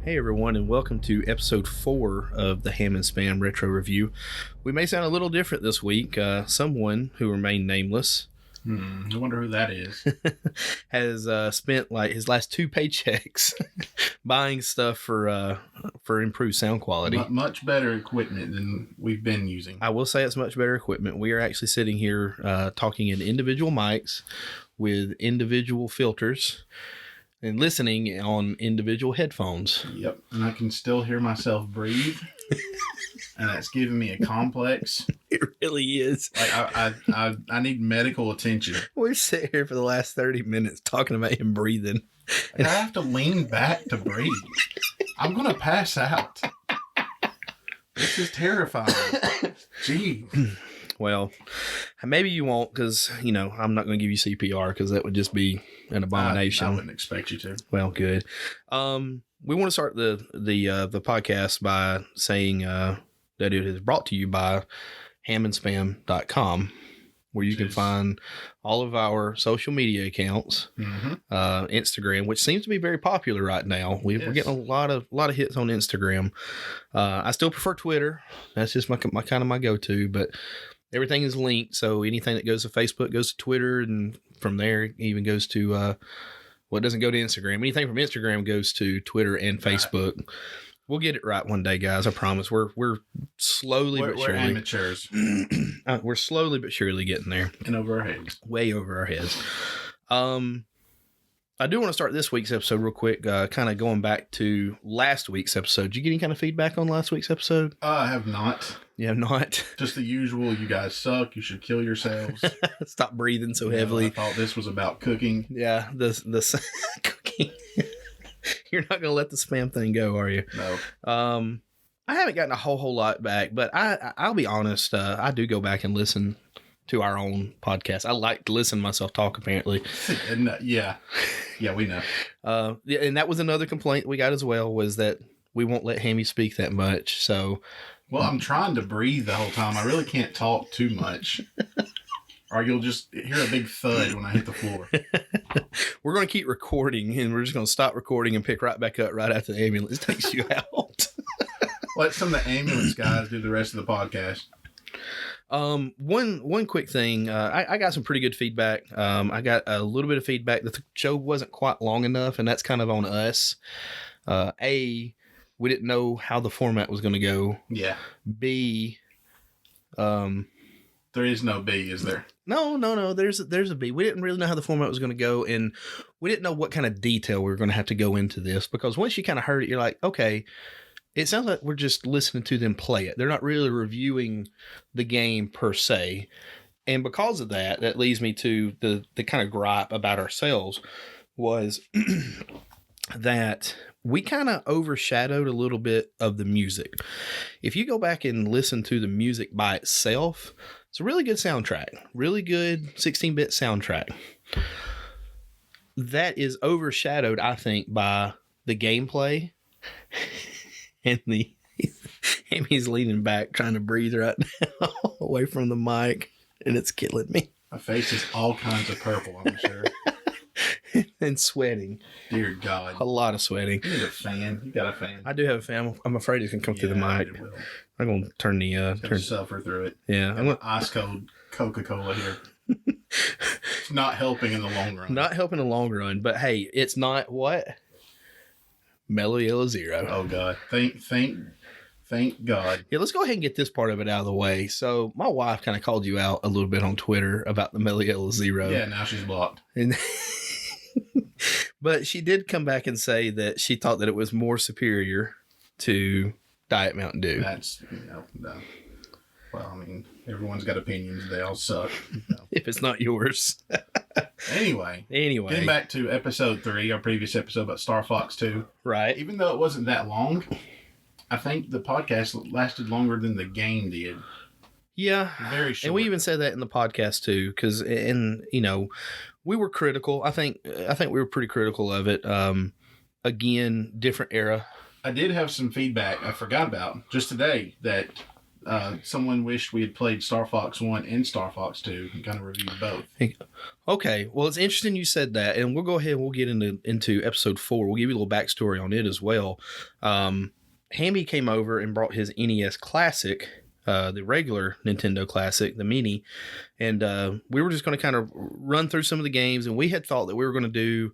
Hey everyone, and welcome to episode 4 of the Ham and Spam Retro Review. We may sound a little different this week. Someone who remained nameless I wonder who that is. has spent like his last 2 paychecks buying stuff for improved sound quality. Much better equipment than we've been using. I will say it's much better equipment. We are actually sitting here talking in individual mics with individual filters and listening on individual headphones. Yep, and I can still hear myself breathe, and that's giving me a complex. It really is. Like I need medical attention. We've sat here for the last 30 minutes talking about him breathing. And I have to lean back to breathe. I'm gonna pass out. This is terrifying. Jeez. Well, maybe you won't, because, you know, I'm not going to give you CPR because that would just be an abomination. I wouldn't expect you to. Well, good. We want to start the podcast by saying that it is brought to you by hamandspam.com, where you can find all of our social media accounts, Instagram, which seems to be very popular right now. We're getting a lot of hits on Instagram. I still prefer Twitter. That's just my kind of my go-to, but everything is linked, so anything that goes to Facebook goes to Twitter, and from there it even goes to, it doesn't go to Instagram. Anything from Instagram goes to Twitter and Facebook. Right. We'll get it right one day, guys. I promise. We're slowly but surely. We're amateurs. We're slowly but surely getting there. And over our heads. Way over our heads. I do want to start this week's episode real quick, kind of going back to last week's episode. Did you get any kind of feedback on last week's episode? I have not. You have not? Just the usual, you guys suck, you should kill yourselves. Stop breathing so heavily. I thought this was about cooking. Yeah, the cooking. You're not going to let the spam thing go, are you? No. I haven't gotten a whole lot back, but I'll be honest, I do go back and listen to our own podcast. I like to listen to myself talk, apparently. Yeah, we know. And that was another complaint we got as well, was that we won't let Hammy speak that much. So, well, I'm trying to breathe the whole time. I really can't talk too much, or you'll just hear a big thud when I hit the floor. We're going to keep recording, and we're just going to stop recording and pick right back up right after the ambulance takes you out. Let some of the ambulance guys do the rest of the podcast. One quick thing. I got some pretty good feedback. I got a little bit of feedback that the show wasn't quite long enough, and that's kind of on us. We didn't know how the format was going to go. Yeah. B, there is no B, is there? No. There's a B. We didn't really know how the format was going to go, and we didn't know what kind of detail we were going to have to go into this, because once you kind of heard it, you're like, okay, it sounds like we're just listening to them play it. They're not really reviewing the game per se. And because of that, that leads me to the kind of gripe about ourselves was that we kind of overshadowed a little bit of the music. If you go back and listen to the music by itself, it's a really good soundtrack, really good 16-bit soundtrack. That is overshadowed, I think, by the gameplay. And Amy's leaning back, trying to breathe right now, away from the mic, and it's killing me. My face is all kinds of purple, I'm sure. And sweating. Dear God. A lot of sweating. You need a fan. You got a fan. I do have a fan. I'm afraid it's going to come through the mic. It will. I'm going to turn the... suffer through it. Yeah. I'm ice cold Coca-Cola here. It's not helping in the long run. Not helping in the long run, but hey, it's not what? Mellow Yellow Zero. Oh, God. Thank God. Yeah, let's go ahead and get this part of it out of the way. So, my wife kind of called you out a little bit on Twitter about the Mellow Yellow Zero. Yeah, now she's blocked. And but she did come back and say that she thought that it was more superior to Diet Mountain Dew. That's, no. Well, I mean, everyone's got opinions. They all suck. If it's not yours. Anyway, getting back to episode 3, our previous episode about Star Fox 2. Right. Even though it wasn't that long, I think the podcast lasted longer than the game did. Yeah. Very short. And we even said that in the podcast too, because we were critical. I think we were pretty critical of it. Again, different era. I did have some feedback I forgot about just today that someone wished we had played Star Fox 1 and Star Fox 2 and kind of reviewed both. Okay. Well, it's interesting you said that, and we'll go ahead and we'll get into episode 4. We'll give you a little backstory on it as well. Hammy came over and brought his NES Classic, the regular Nintendo Classic, the Mini, and we were just going to kind of run through some of the games, and we had thought that we were going to do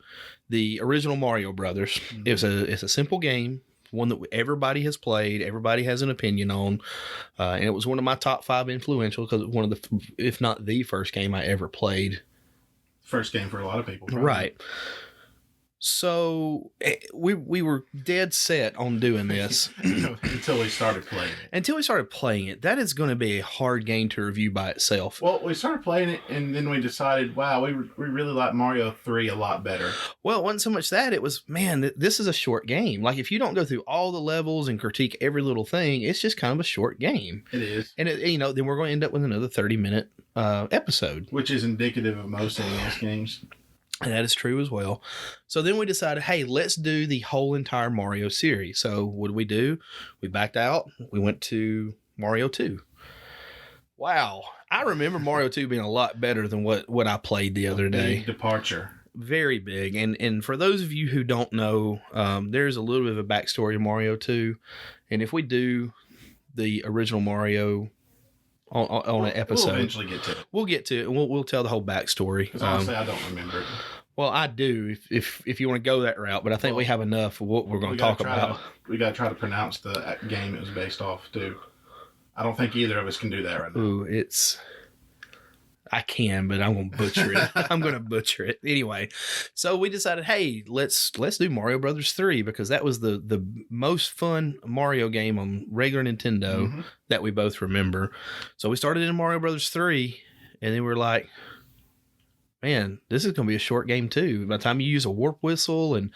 the original Mario Brothers. Mm-hmm. It's a simple game, one that everybody has played, everybody has an opinion on, and it was one of my top 5 influential because it was one of the, if not the first game I ever played. First game for a lot of people. Probably. Right. So we were dead set on doing this until we started playing it. That is going to be a hard game to review by itself. Well, we started playing it, and then we decided, wow, we really like Mario 3 a lot better. Well, it wasn't so much that. It was, man, this is a short game. Like, if you don't go through all the levels and critique every little thing, it's just kind of a short game. It is. And, then we're going to end up with another 30-minute episode. Which is indicative of most NES games. And that is true as well. So then we decided, hey, let's do the whole entire Mario series. So what did? We backed out. We went to Mario 2. Wow. I remember Mario 2 being a lot better than what I played the other day. Big departure. Very big. And for those of you who don't know, there's a little bit of a backstory to Mario 2. And if we do the original Mario on an episode. We'll eventually get to it. We'll get to it, and we'll tell the whole backstory. Because honestly, I don't remember it. Well, I do, if you want to go that route, but I think we have enough of what we're going to talk about. We got to try to pronounce the game it was based off, too. I don't think either of us can do that right now. Ooh, I can, but I'm going to butcher it. I'm going to butcher it. Anyway, so we decided, hey, let's do Mario Brothers 3 because that was the most fun Mario game on regular Nintendo that we both remember. So we started in Mario Brothers 3, and then we're like, man, this is going to be a short game too. By the time you use a warp whistle, and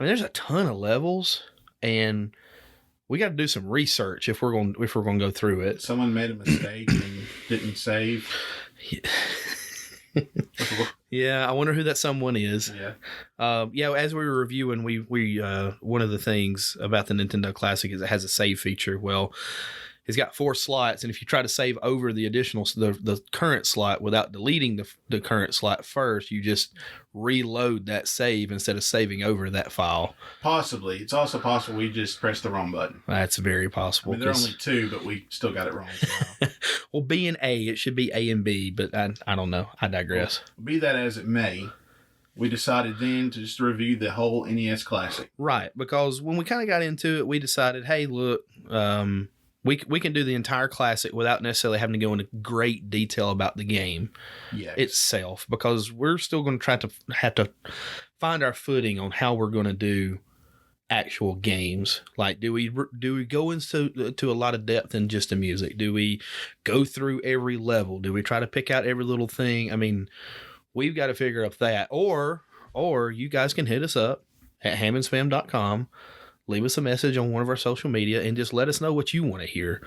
I mean, there's a ton of levels, and we got to do some research if we're going to go through it. Someone made a mistake and didn't save. Yeah, I wonder who that someone is. Yeah. As we were reviewing, we one of the things about the Nintendo Classic is it has a save feature. Well, it's got 4 slots, and if you try to save over the additional the current slot without deleting the current slot first, you just reload that save instead of saving over that file. Possibly. It's also possible we just pressed the wrong button. That's very possible. I mean, there are only 2, but we still got it wrong. So. Well, B and A, it should be A and B, but I don't know. I digress. Well, be that as it may, we decided then to just review the whole NES Classic. Right, because when we kind of got into it, we decided, hey, look, we can do the entire classic without necessarily having to go into great detail about the game itself, because we're still going to have to find our footing on how we're going to do actual games. Like, do we go into a lot of depth in just the music? Do we go through every level? Do we try to pick out every little thing? I mean, we've got to figure out that, or you guys can hit us up at hammondsfam.com. Leave us a message on one of our social media and just let us know what you want to hear.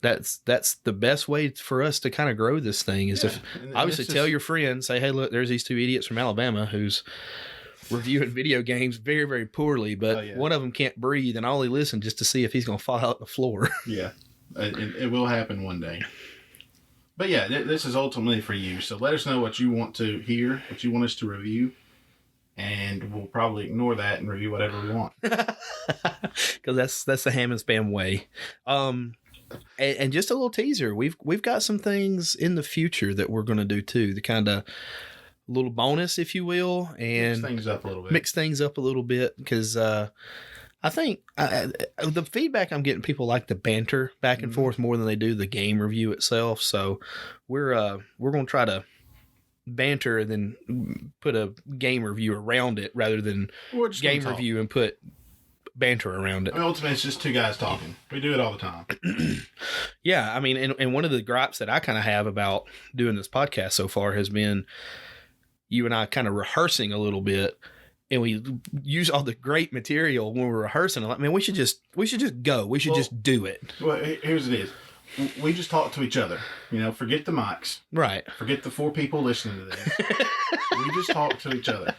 That's the best way for us to kind of grow this thing is to obviously tell your friends, say, hey, look, there's these 2 idiots from Alabama who's reviewing video games very, very poorly, but one of them can't breathe, and I only listen just to see if he's going to fall out the floor. Yeah, it will happen one day. But yeah, this is ultimately for you. So let us know what you want to hear, what you want us to review. And we'll probably ignore that and review whatever we want. Because that's the Ham and Spam way. And just a little teaser. We've got some things in the future that we're going to do too. The kind of little bonus, if you will, and mix things up a little bit. Because I think the feedback I'm getting, people like the banter back and forth more than they do the game review itself. So we're going to try to banter and then put a game review around it rather than game review and put banter around it. I mean, ultimately, it's just two guys talking. We do it all the time. Yeah, I mean, and one of the gripes that I kind of have about doing this podcast so far has been you and I kind of rehearsing a little bit, and we use all the great material when we're rehearsing. I'm like, man, we should just go. We should just do it. Well, here's it is. We just talk to each other. You know, forget the mics. Right. Forget the 4 people listening to this. We just talk to each other.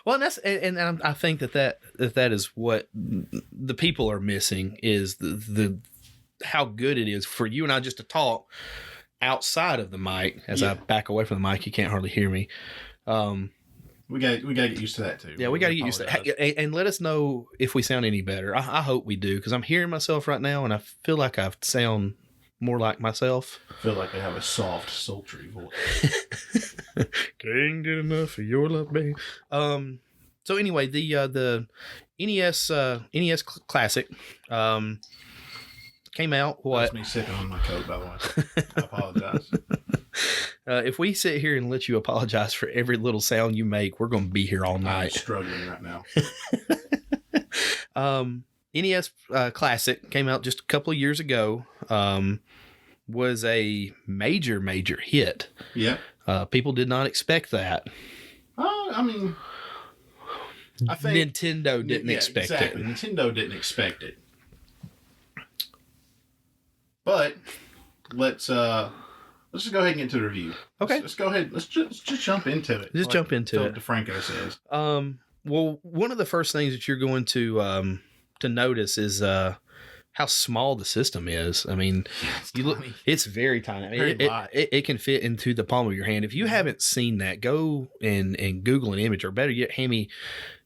Well, and that's and I think that is what the people are missing is the how good it is for you and I just to talk outside of the mic. As I back away from the mic, you can't hardly hear me. We got to get used to that too. Yeah, we got to get used to that. And let us know if we sound any better. I hope we do, because I'm hearing myself right now, and I feel like I sound more like myself. I feel like I have a soft, sultry voice. Can't get enough of your love, babe. So anyway, the NES Classic came out. What? That's me sipping on my coat, by the way. I apologize. If we sit here and let you apologize for every little sound you make, we're going to be here all night. I'm struggling right now. NES Classic came out just a couple of years ago. Was a major hit. Yeah. People did not expect that. I mean, I think Nintendo didn't expect it. Nintendo didn't expect it. But let's just go ahead and get into the review. Okay. Let's go ahead. Let's just jump into it. Just jump into it. DeFranco says. Well, one of the first things that you're going to notice is how small the system is. I mean, it's very tiny. I mean, it can fit into the palm of your hand. If you haven't seen that, go and Google an image, or better yet, Hammy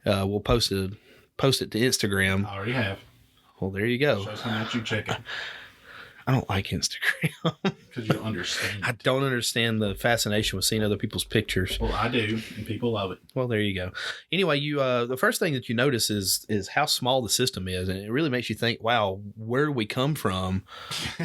will post it to Instagram. I already have. Well, there you go. Shows how much you check it. I don't like Instagram. Because you don't understand it. I don't understand the fascination with seeing other people's pictures. Well, I do, and people love it. Well, there you go. Anyway, you the first thing that you notice is how small the system is, and it really makes you think, wow, where do we come from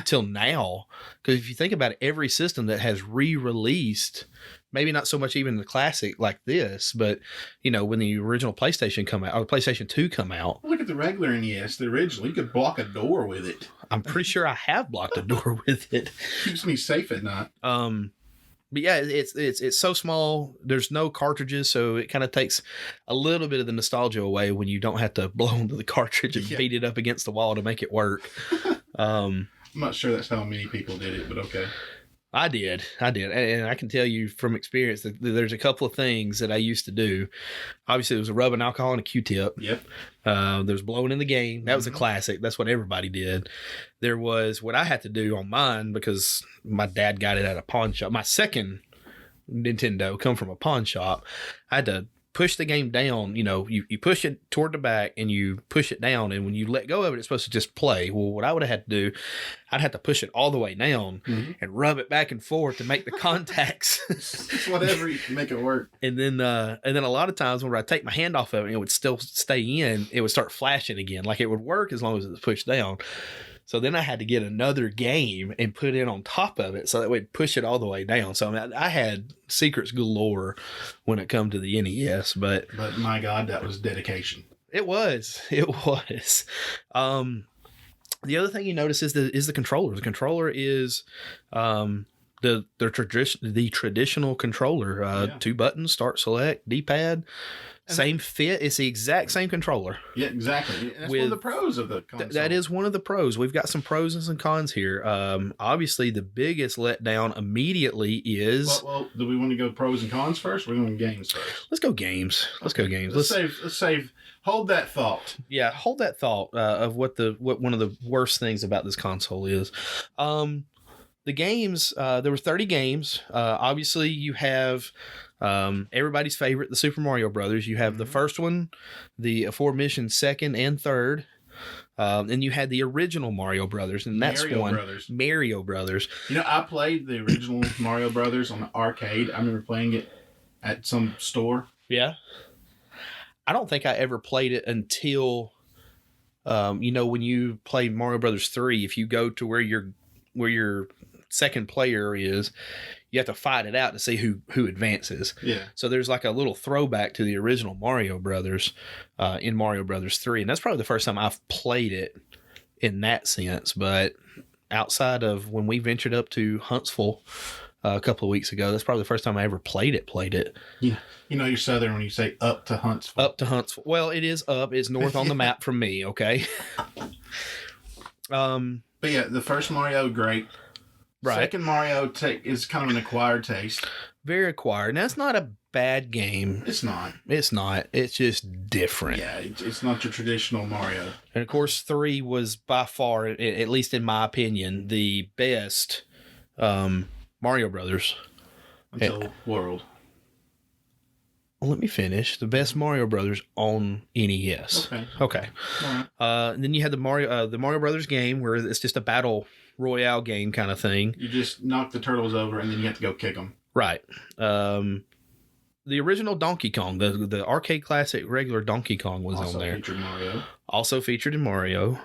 till now? Because if you think about it, every system that has re-released, maybe not so much even the classic like this, but you know, when the original PlayStation come out, or PlayStation 2 come out. Look at the regular NES, the original. You could block a door with it. I'm pretty sure I have blocked a door with it. Keeps me safe at night. But yeah, it's so small. There's no cartridges, so it kind of takes a little bit of the nostalgia away when you don't have to blow into the cartridge and beat it up against the wall to make it work. I'm not sure that's how many people did it, but okay. I did. And I can tell you from experience that there's a couple of things that I used to do. Obviously, there was a rubbing alcohol and a Q-tip. Yep. There's blowing in the game. That was a classic. That's what everybody did. There was what I had to do on mine because my dad got it at a pawn shop. My second Nintendo come from a pawn shop. I had to push the game down. You know, you push it toward the back and you push it down, and when you let go of it, it's supposed to just play. Well, what I would have had to do, I'd have to push it all the way down and rub it back and forth to make the contacts. It's whatever you can make it work. And then a lot of times when I take my hand off of it, and it would still stay in. It would start flashing again, like it would work as long as it was pushed down. So then I had to get another game and put it on top of it so that we'd push it all the way down. So I mean, I had secrets galore when it come to the NES, but my God, that was dedication. It was. The other thing you notice is the controller. The controller is the traditional controller. 2 buttons, start, select, D-pad. Same fit. It's the exact same controller. Yeah, exactly. That's one of the pros of the console. That is one of the pros. We've got some pros and some cons here. Obviously, the biggest letdown immediately is... Well, do we want to go pros and cons first? Or we're going games first. Let's go games. Let's go games. Let's save. Hold that thought. Yeah, hold that thought of what one of the worst things about this console is. The games, there were 30 games. Obviously, you have... everybody's favorite, the Super Mario Brothers. You have the first one, the aforementioned second and third. And you had the original Mario Brothers, and that's Mario Brothers. You know, I played the original Mario Brothers on the arcade. I remember playing it at some store. Yeah. I don't think I ever played it until, when you play Mario Brothers 3, if you go to where your second player is, you have to fight it out to see who advances. Yeah. So there's like a little throwback to the original Mario Brothers in Mario Brothers 3. And that's probably the first time I've played it in that sense. But outside of when we ventured up to Huntsville a couple of weeks ago, that's probably the first time I ever played it. Yeah. You know, you're Southern when you say up to Huntsville. Up to Huntsville. Well, it is up. It's north on the map from me, okay? But yeah, the first Mario, great. Right. Second Mario is kind of an acquired taste. Very acquired. Now, it's not a bad game. It's not. It's not. It's just different. Yeah, it's not your traditional Mario. And of course, 3 was by far, at least in my opinion, the best Mario Brothers. Until World. Well, let me finish. The best Mario Brothers on NES. Okay. All right. And then you had the Mario Brothers game where it's just a battle royale game kind of thing. You just knock the turtles over and then you have to go kick them. Right. The original Donkey Kong, the arcade classic regular Donkey Kong was Also on there. featured Mario. Also featured in Mario.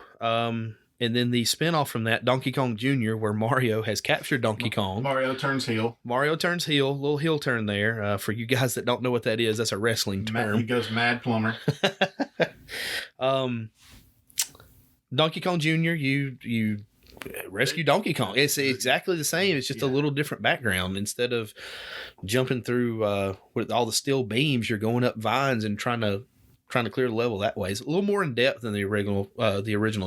And then the spinoff from that, Donkey Kong Jr., where Mario has captured Donkey Kong. Mario turns heel. Mario turns heel, little heel turn there. For you guys that don't know what that is, that's a wrestling term. He goes Mad Plumber. Donkey Kong Jr., you rescue Donkey Kong. It's exactly the same. It's just a little different background. Instead of jumping through with all the steel beams, you're going up vines and trying to clear the level that way. It's a little more in depth than the original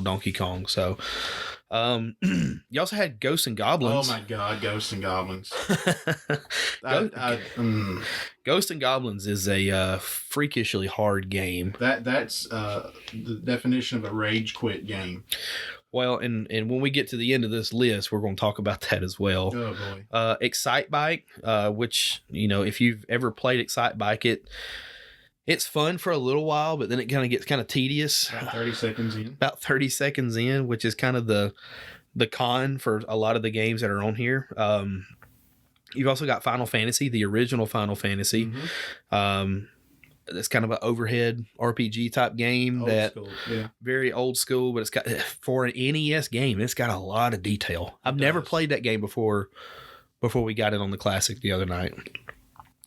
Donkey Kong. So, you also had Ghosts and Goblins. Oh my God, Ghosts and Goblins. Ghosts and Goblins is a freakishly hard game. That's the definition of a rage quit game. Well, and when we get to the end of this list, we're going to talk about that as well. Oh boy. Excite Bike, which, if you've ever played Excite Bike, it's fun for a little while, but then it kind of gets kind of tedious. About 30 seconds in. About 30 seconds in, which is kind of the con for a lot of the games that are on here. You've also got Final Fantasy, the original Final Fantasy. Mm-hmm. That's kind of an overhead RPG type game. Old school, yeah. Very old school, but it's got, for an NES game, it's got a lot of detail. I've never played that game before we got it on the Classic the other night.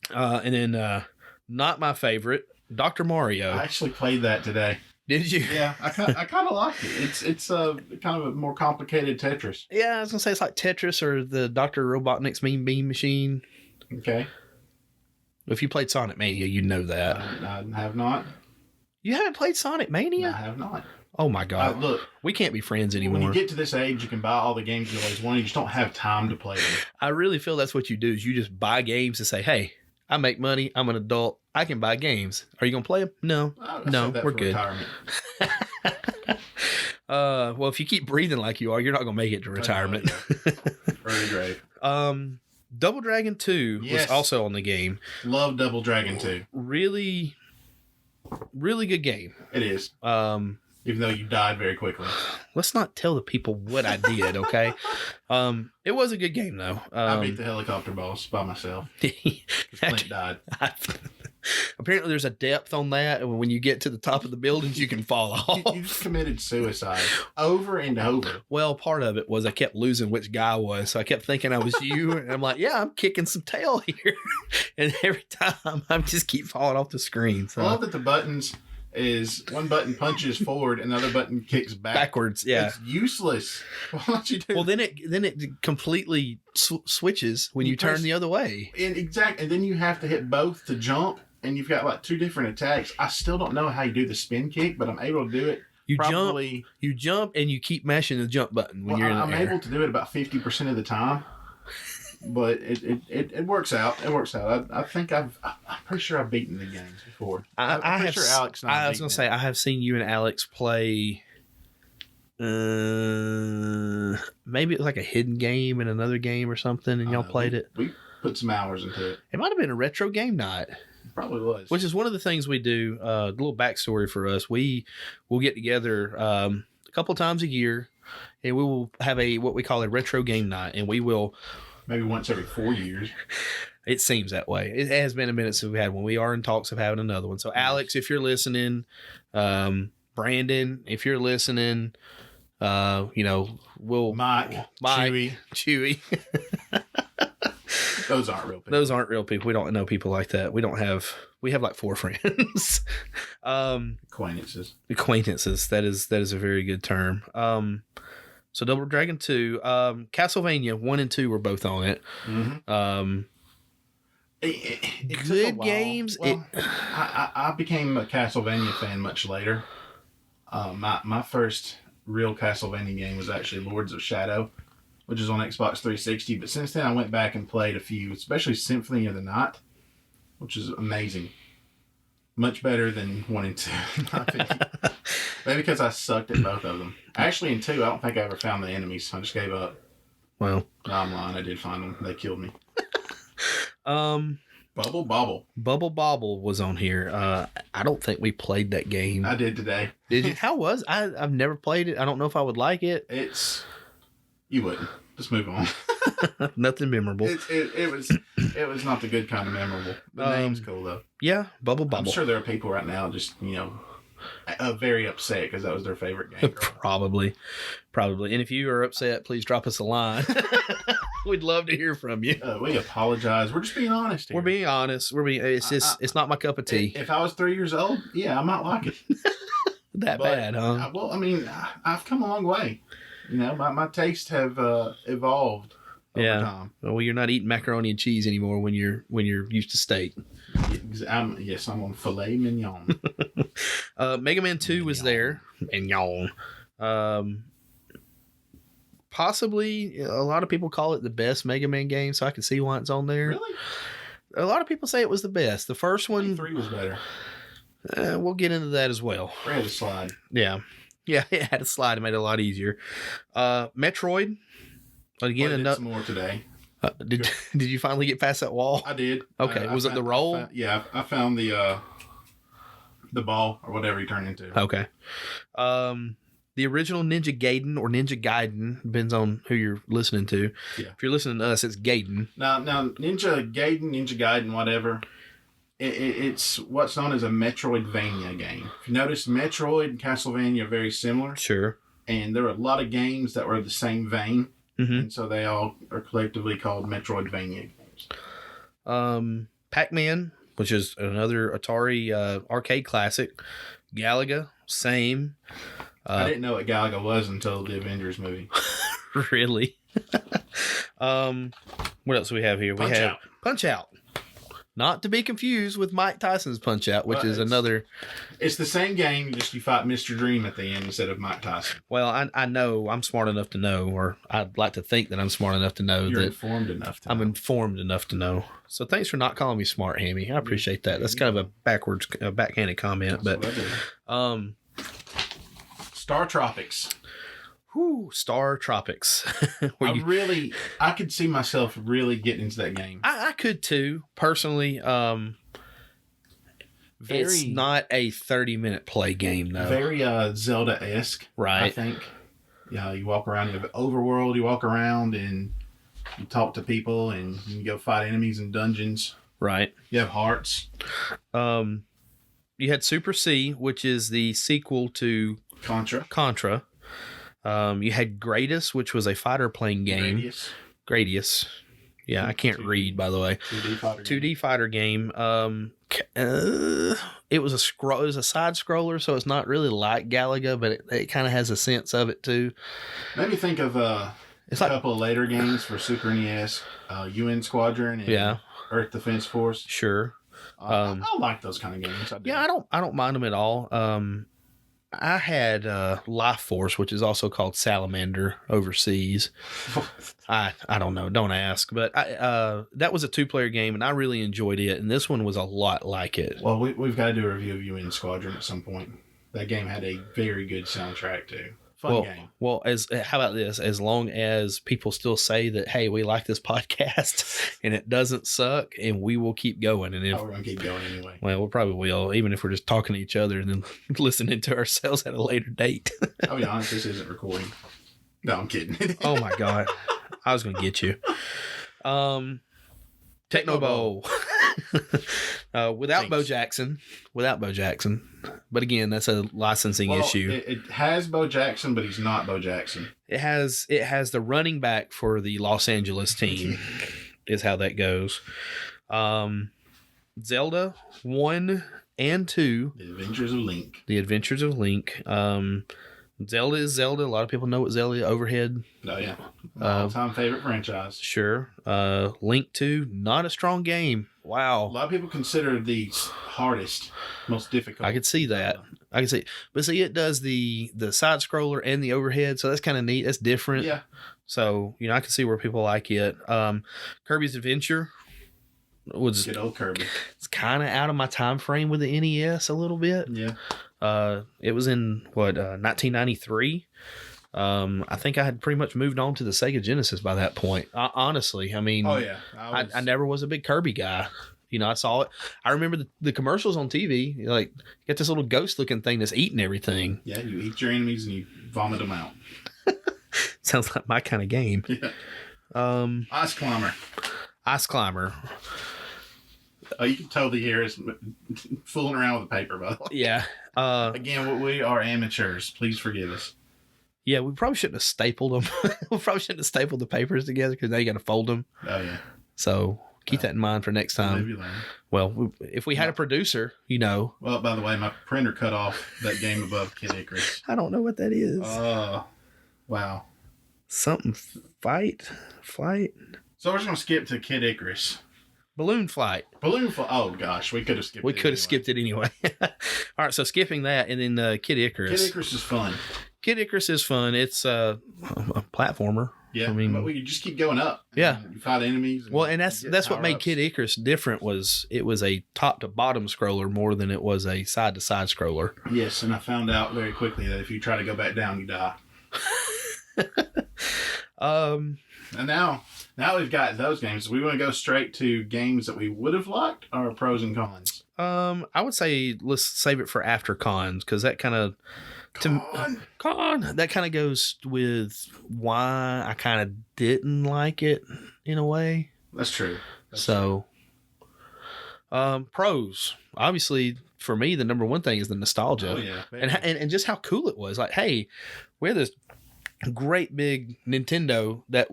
And then not my favorite, Dr. Mario. I actually played that today. Did you? Yeah, I kind of like it. It's kind of a more complicated Tetris. Yeah, I was gonna say it's like Tetris or the Dr. Robotnik's Mean Bean Machine. Okay. If you played Sonic Mania, you'd know that. I have not. You haven't played Sonic Mania? I have not. Oh my God! Look, we can't be friends anymore. When you get to this age, you can buy all the games you always wanted. You just don't have time to play them. I really feel that's what you do. Is you just buy games to say, "Hey, I make money. I'm an adult. I can buy games. Are you gonna play them? No, no, we're good." Well, if you keep breathing like you are, you're not gonna make it to retirement. Early grave. Double Dragon 2 was also on the game. Love Double Dragon 2. Really, really good game. It is. Even though you died very quickly. Let's not tell the people what I did, okay? It was a good game, though. I beat the helicopter boss by myself. Clint died. Apparently, there's a depth on that. And when you get to the top of the buildings, you can fall off. You just committed suicide over and over. Well, part of it was I kept losing which guy I was. So I kept thinking I was you. And I'm like, yeah, I'm kicking some tail here. And every time I just keep falling off the screen. So. I love that the buttons is one button punches forward and the other button kicks backwards. Yeah, it's useless. Why don't you do? Well, then it completely switches when you turn the other way. And then you have to hit both to jump, and you've got like two different attacks. I still don't know how you do the spin kick, but I'm able to do it. You jump, and you keep mashing the jump button when you're in the air. I'm able to do it about 50% of the time. But it works out. It works out. I think I'm pretty sure I've beaten the games before. I'm pretty sure Alex. I was gonna say I have seen you and Alex play. Maybe it was like a hidden game in another game or something, and y'all played it. We put some hours into it. It might have been a retro game night. It probably was. Which is one of the things we do. A little backstory for us: we'll get together a couple times a year, and we will have what we call a retro game night, and we will. Maybe once every 4 years. It seems that way. It has been a minute since we had one. We are in talks of having another one. So, Alex, if you're listening, Brandon, if you're listening, we'll Mike, Chewy. Those aren't real people. Those aren't real people. We don't know people like that. We have like 4 friends. Acquaintances. Acquaintances. That is a very good term. So Double Dragon 2, Castlevania 1 and 2 were both on it. Mm-hmm. It took a good while. games. Well, I became a Castlevania fan much later. My first real Castlevania game was actually Lords of Shadow, which is on Xbox 360. But since then, I went back and played a few, especially Symphony of the Night, which is amazing. Much better than 1 and 2, in my opinion. Maybe because I sucked at both of them. Actually, in 2, I don't think I ever found the enemies. I just gave up. Well, No, I'm lying. I did find them. They killed me. Bubble Bobble was on here. I don't think we played that game. I did today. Did you? How was? I've never played it. I don't know if I would like it. You wouldn't. Just move on. Nothing memorable. It was not the good kind of memorable. The name's cool though. Yeah, Bubble Bobble. I'm sure there are people right now just very upset because that was their favorite game. Probably. And if you are upset, please drop us a line. We'd love to hear from you. We apologize. We're just being honest here. We're being honest. It's not my cup of tea. If I was 3 years old, yeah, I might like it. Bad, huh? Well, I mean, I've come a long way. My tastes have evolved over time. Well, you're not eating macaroni and cheese anymore when you're used to steak. I'm on filet mignon. Mega Man 2 was there. Mignon. Possibly, a lot of people call it the best Mega Man game, so I can see why it's on there. Really? A lot of people say it was the best. The first one... 3 was better. We'll get into that as well. 3 had a slide. Yeah, it had a slide. It made it a lot easier. Metroid. Again, Played it some more today. Did you finally get past that wall? I did. Okay. Was it the roll? I found the ball or whatever he turned into. Okay. The original Ninja Gaiden or Ninja Gaiden, depends on who you're listening to. Yeah. If you're listening to us, it's Gaiden. Now Ninja Gaiden, whatever. It's what's known as a Metroidvania game. If you notice, Metroid and Castlevania are very similar. Sure. And there are a lot of games that were the same vein. Mm-hmm. And so they all are collectively called Metroidvania games. Pac-Man, which is another Atari arcade classic. Galaga, same. I didn't know what Galaga was until the Avengers movie. Really? What else do we have here? We have Punch Out. Not to be confused with Mike Tyson's Punch Out, which is another... It's the same game, just you fight Mr. Dream at the end instead of Mike Tyson. Well, I know, I'm smart enough to know, or I'd like to think that I'm smart enough to know. You're that informed enough to know. I'm informed enough to know. So thanks for not calling me smart, Hammy. I appreciate that. That's kind of a backhanded comment. That's but what I do. Star Tropics. Whew, Star Tropics. I could see myself really getting into that game. I could too, personally. It's not a 30-minute play game, though. Very Zelda-esque, right? I think. Yeah, you walk around, you have overworld, you walk around and you talk to people and you go fight enemies in dungeons. Right. You have hearts. You had Super C, which is the sequel to Contra. You had Gradius, which was a fighter playing game. Gradius. Yeah, I can't read, by the way. 2D fighter game. It was a side scroller, so it's not really like Galaga, but it kind of has a sense of it too. Made me think of a couple of later games for Super NES, UN Squadron and Earth Defense Force. Sure. I like those kind of games. I don't mind them at all. I had Life Force, which is also called Salamander overseas. I don't know. Don't ask. But that was a 2-player game, and I really enjoyed it. And this one was a lot like it. Well, we've got to do a review of UN Squadron at some point. That game had a very good soundtrack, too. Fun game. Well, how about this? As long as people still say that, hey, we like this podcast and it doesn't suck, and we will keep going. And we're going to keep going anyway. Well, we probably will, even if we're just talking to each other and then listening to ourselves at a later date. I'll be honest, this isn't recording. No, I'm kidding. Oh, my God. I was going to get you. Techno Bowl. Without Bo Jackson. But again, that's a licensing issue. It has Bo Jackson, but he's not Bo Jackson. It has the running back for the Los Angeles team. is how that goes. Zelda 1 and 2. The Adventures of Link. The Adventures of Link. Zelda is Zelda. A lot of people know what Zelda Overhead. Oh, yeah. My all-time favorite franchise. Sure. Link 2, not a strong game. A Wow. lot of people consider these hardest, most difficult. I could see that. I can see. But see, it does the side scroller and the overhead, so that's kind of neat. That's different. Yeah. So, I can see where people like it. Kirby's Adventure was... Good old Kirby. It's kind of out of my time frame with the NES a little bit. Yeah. It was in 1993. I think I had pretty much moved on to the Sega Genesis by that point. Honestly, I mean, Oh yeah, I never was a big Kirby guy. I saw it. I remember the commercials on TV. Like, you got this little ghost looking thing that's eating everything. Yeah, you eat your enemies and you vomit them out. Sounds like my kind of game. Yeah. Ice Climber. Ice Climber. Oh, you can totally hear us fooling around with the paper, by the way. Yeah. Again, we are amateurs. Please forgive us. Yeah, we probably shouldn't have stapled them. We probably shouldn't have stapled the papers together because now you got to fold them. Oh, yeah. So keep that in mind for next time. Maybe learn. Well, if we had a producer, Well, by the way, my printer cut off that game above Kid Icarus. I don't know what that is. Wow. Something flight. So we're just going to skip to Kid Icarus. Balloon flight. Oh, gosh. We could have skipped it. We could have skipped it anyway. All right, so skipping that, and then Kid Icarus. Kid Icarus is fun. Kid Icarus is fun. It's a platformer. Yeah, I mean, but we could just keep going up. Yeah. You fight enemies. And that's what made Kid Icarus different. Was it was a top to bottom scroller more than it was a side to side scroller. Yes, and I found out very quickly that if you try to go back down, you die. And now we've got those games. We want to go straight to games that we would have liked, or pros and cons. I would say let's save it for after cons, because that kind of that kind of goes with why I kind of didn't like it in a way. That's true. Pros, obviously for me the number one thing is the nostalgia. Oh yeah, and just how cool it was. Like, hey, we had this great big Nintendo that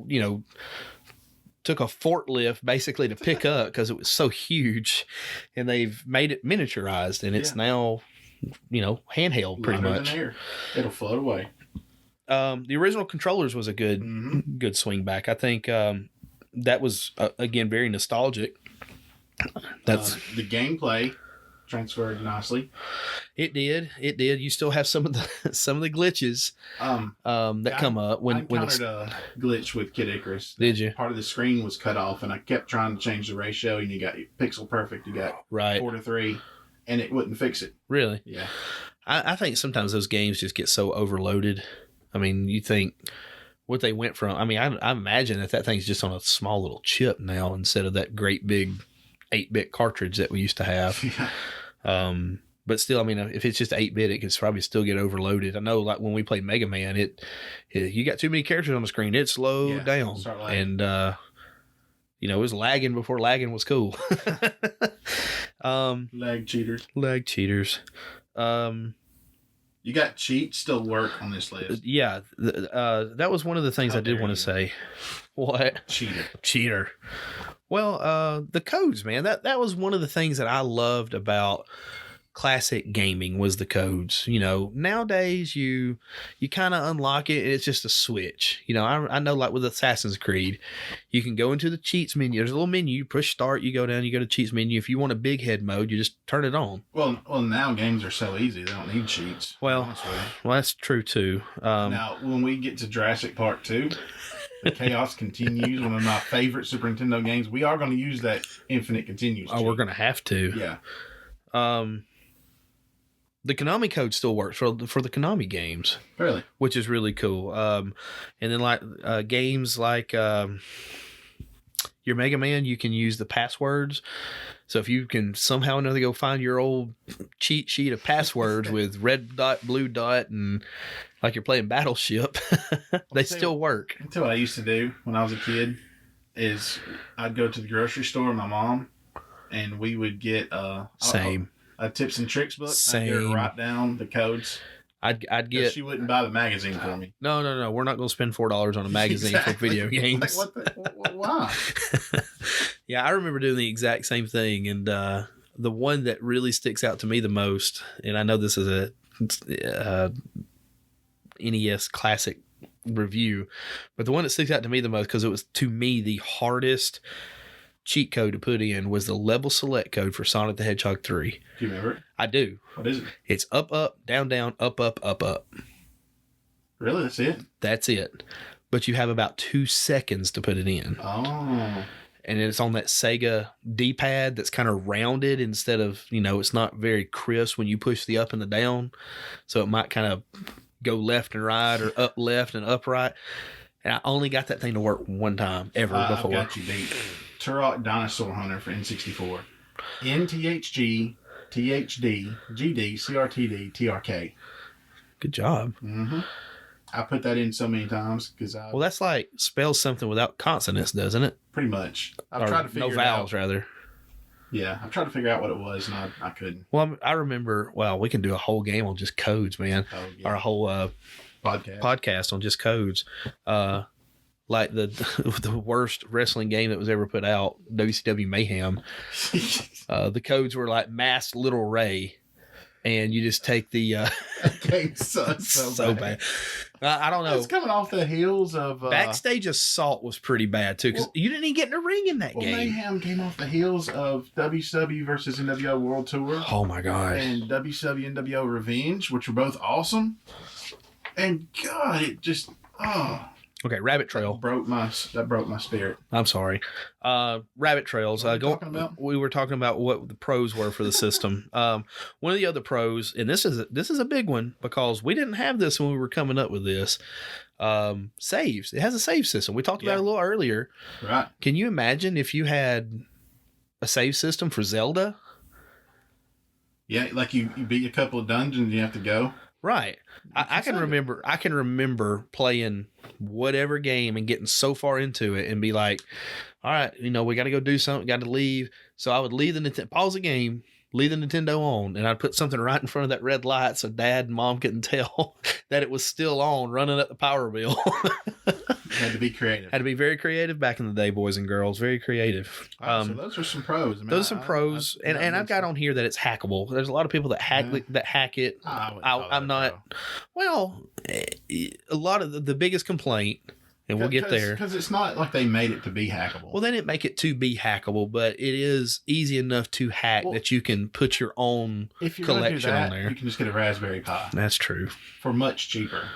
took a forklift basically to pick up because it was so huge, and they've made it miniaturized, and it's now handheld pretty much. It'll float away. The original controllers was a good swing back. I think that was again very nostalgic. That's the gameplay transferred nicely. It did. You still have some of the glitches that come up when I encountered a glitch with Kid Icarus. Did you? Part of the screen was cut off, and I kept trying to change the ratio, and you got pixel perfect. You got 4:3, and it wouldn't fix it. Really? Yeah. I think sometimes those games just get so overloaded. I mean, you think what they went from. I mean, I imagine that thing's just on a small little chip now instead of that great big 8-bit cartridge that we used to have. Yeah. But still, I mean, if it's just 8-bit, it could probably still get overloaded. I know, like when we played Mega Man, you got too many characters on the screen, it slowed down, and it was lagging before lagging was cool. Lag cheaters. You got cheat still work on this list. Yeah, that was one of the things I did want to say. What? Cheater. Well, the codes, man. That was one of the things that I loved about classic gaming was the codes. Nowadays you kind of unlock it and it's just a switch. I know, like with Assassin's Creed, you can go into the cheats menu. There's a little menu, you push start, you go down, you go to cheats menu. If you want a big head mode, you just turn it on. Well, now games are so easy, they don't need cheats. Well, that's true too. Now, when we get to Jurassic Park 2, the chaos continues, one of my favorite Super Nintendo games, we are going to use that infinite continues. We're going to have to. Yeah. The Konami code still works for the Konami games. Really? Which is really cool. And then like games like your Mega Man, you can use the passwords. So if you can somehow or another go find your old cheat sheet of passwords with red dot, blue dot, and like you're playing Battleship, they still work. I'll tell you what I used to do when I was a kid is I'd go to the grocery store with my mom, and we would get a tips and tricks book. I'd get her to write down the codes. I'd get. She wouldn't buy the magazine for me. No. We're not going to spend $4 on a magazine for video games. Like, why? Yeah, I remember doing the exact same thing. And the one that really sticks out to me the most, and I know this is a NES Classic review, but the one that sticks out to me the most, because it was, to me, the hardest cheat code to put in, was the level select code for Sonic the Hedgehog 3. Do you remember it? I do. What is it? It's up, up, down, down, up, up, up, up. Really? That's it? That's it. But you have about 2 seconds to put it in. Oh. And it's on that Sega D-pad that's kind of rounded instead of, it's not very crisp when you push the up and the down. So it might kind of go left and right, or up left and up right. And I only got that thing to work one time ever before. I've got you beat. Turok Dinosaur Hunter for N64. NTHG, THD, GD, CRTD, TRK. Good job. Mm-hmm. I put that in so many times because Well, that's like spells something without consonants, doesn't it? pretty much. I've Or tried to figure no vowels, it out. rather. Yeah, I've tried to figure out what it was, and I couldn't. Well, I remember. Well, we can do a whole game on just codes, man, Oh, or a whole podcast on just codes. Like the worst wrestling game that was ever put out, WCW Mayhem. The codes were like Masked Little Ray, and you just take the That game sucks so bad. I don't know. It's coming off the heels of Backstage Assault was pretty bad too, because you didn't even get in the ring in that game. Mayhem came off the heels of WCW versus NWO World Tour. Oh my gosh! And WCW NWO Revenge, which were both awesome. And God, it just Okay, Rabbit Trail. That broke my spirit. I'm sorry. Rabbit Trails. What are we talking about? We were talking about what the pros were for the system. One of the other pros, and this is a big one because we didn't have this when we were coming up with this. Saves. It has a save system. We talked about it a little earlier. Right. Can you imagine if you had a save system for Zelda? Yeah, like you beat a couple of dungeons, you have to go. Right. I can remember playing whatever game and getting so far into it and be like, all right, we got to go do something, got to leave. So I would leave pause the game, leave the Nintendo on, and I'd put something right in front of that red light so Dad and Mom couldn't tell that it was still on, running up the power bill. Had to be creative. Had to be very creative back in the day, boys and girls. Very creative. So those are some pros. I mean, those are some pros, and I've got on here that it's hackable. There's a lot of people that hack it. I'm not. Well, a lot of the biggest complaint, and we'll get there, because it's not like they made it to be hackable. Well, they didn't make it to be hackable, but it is easy enough to hack that you can put your own collection on there. You can just get a Raspberry Pi. That's true. For much cheaper.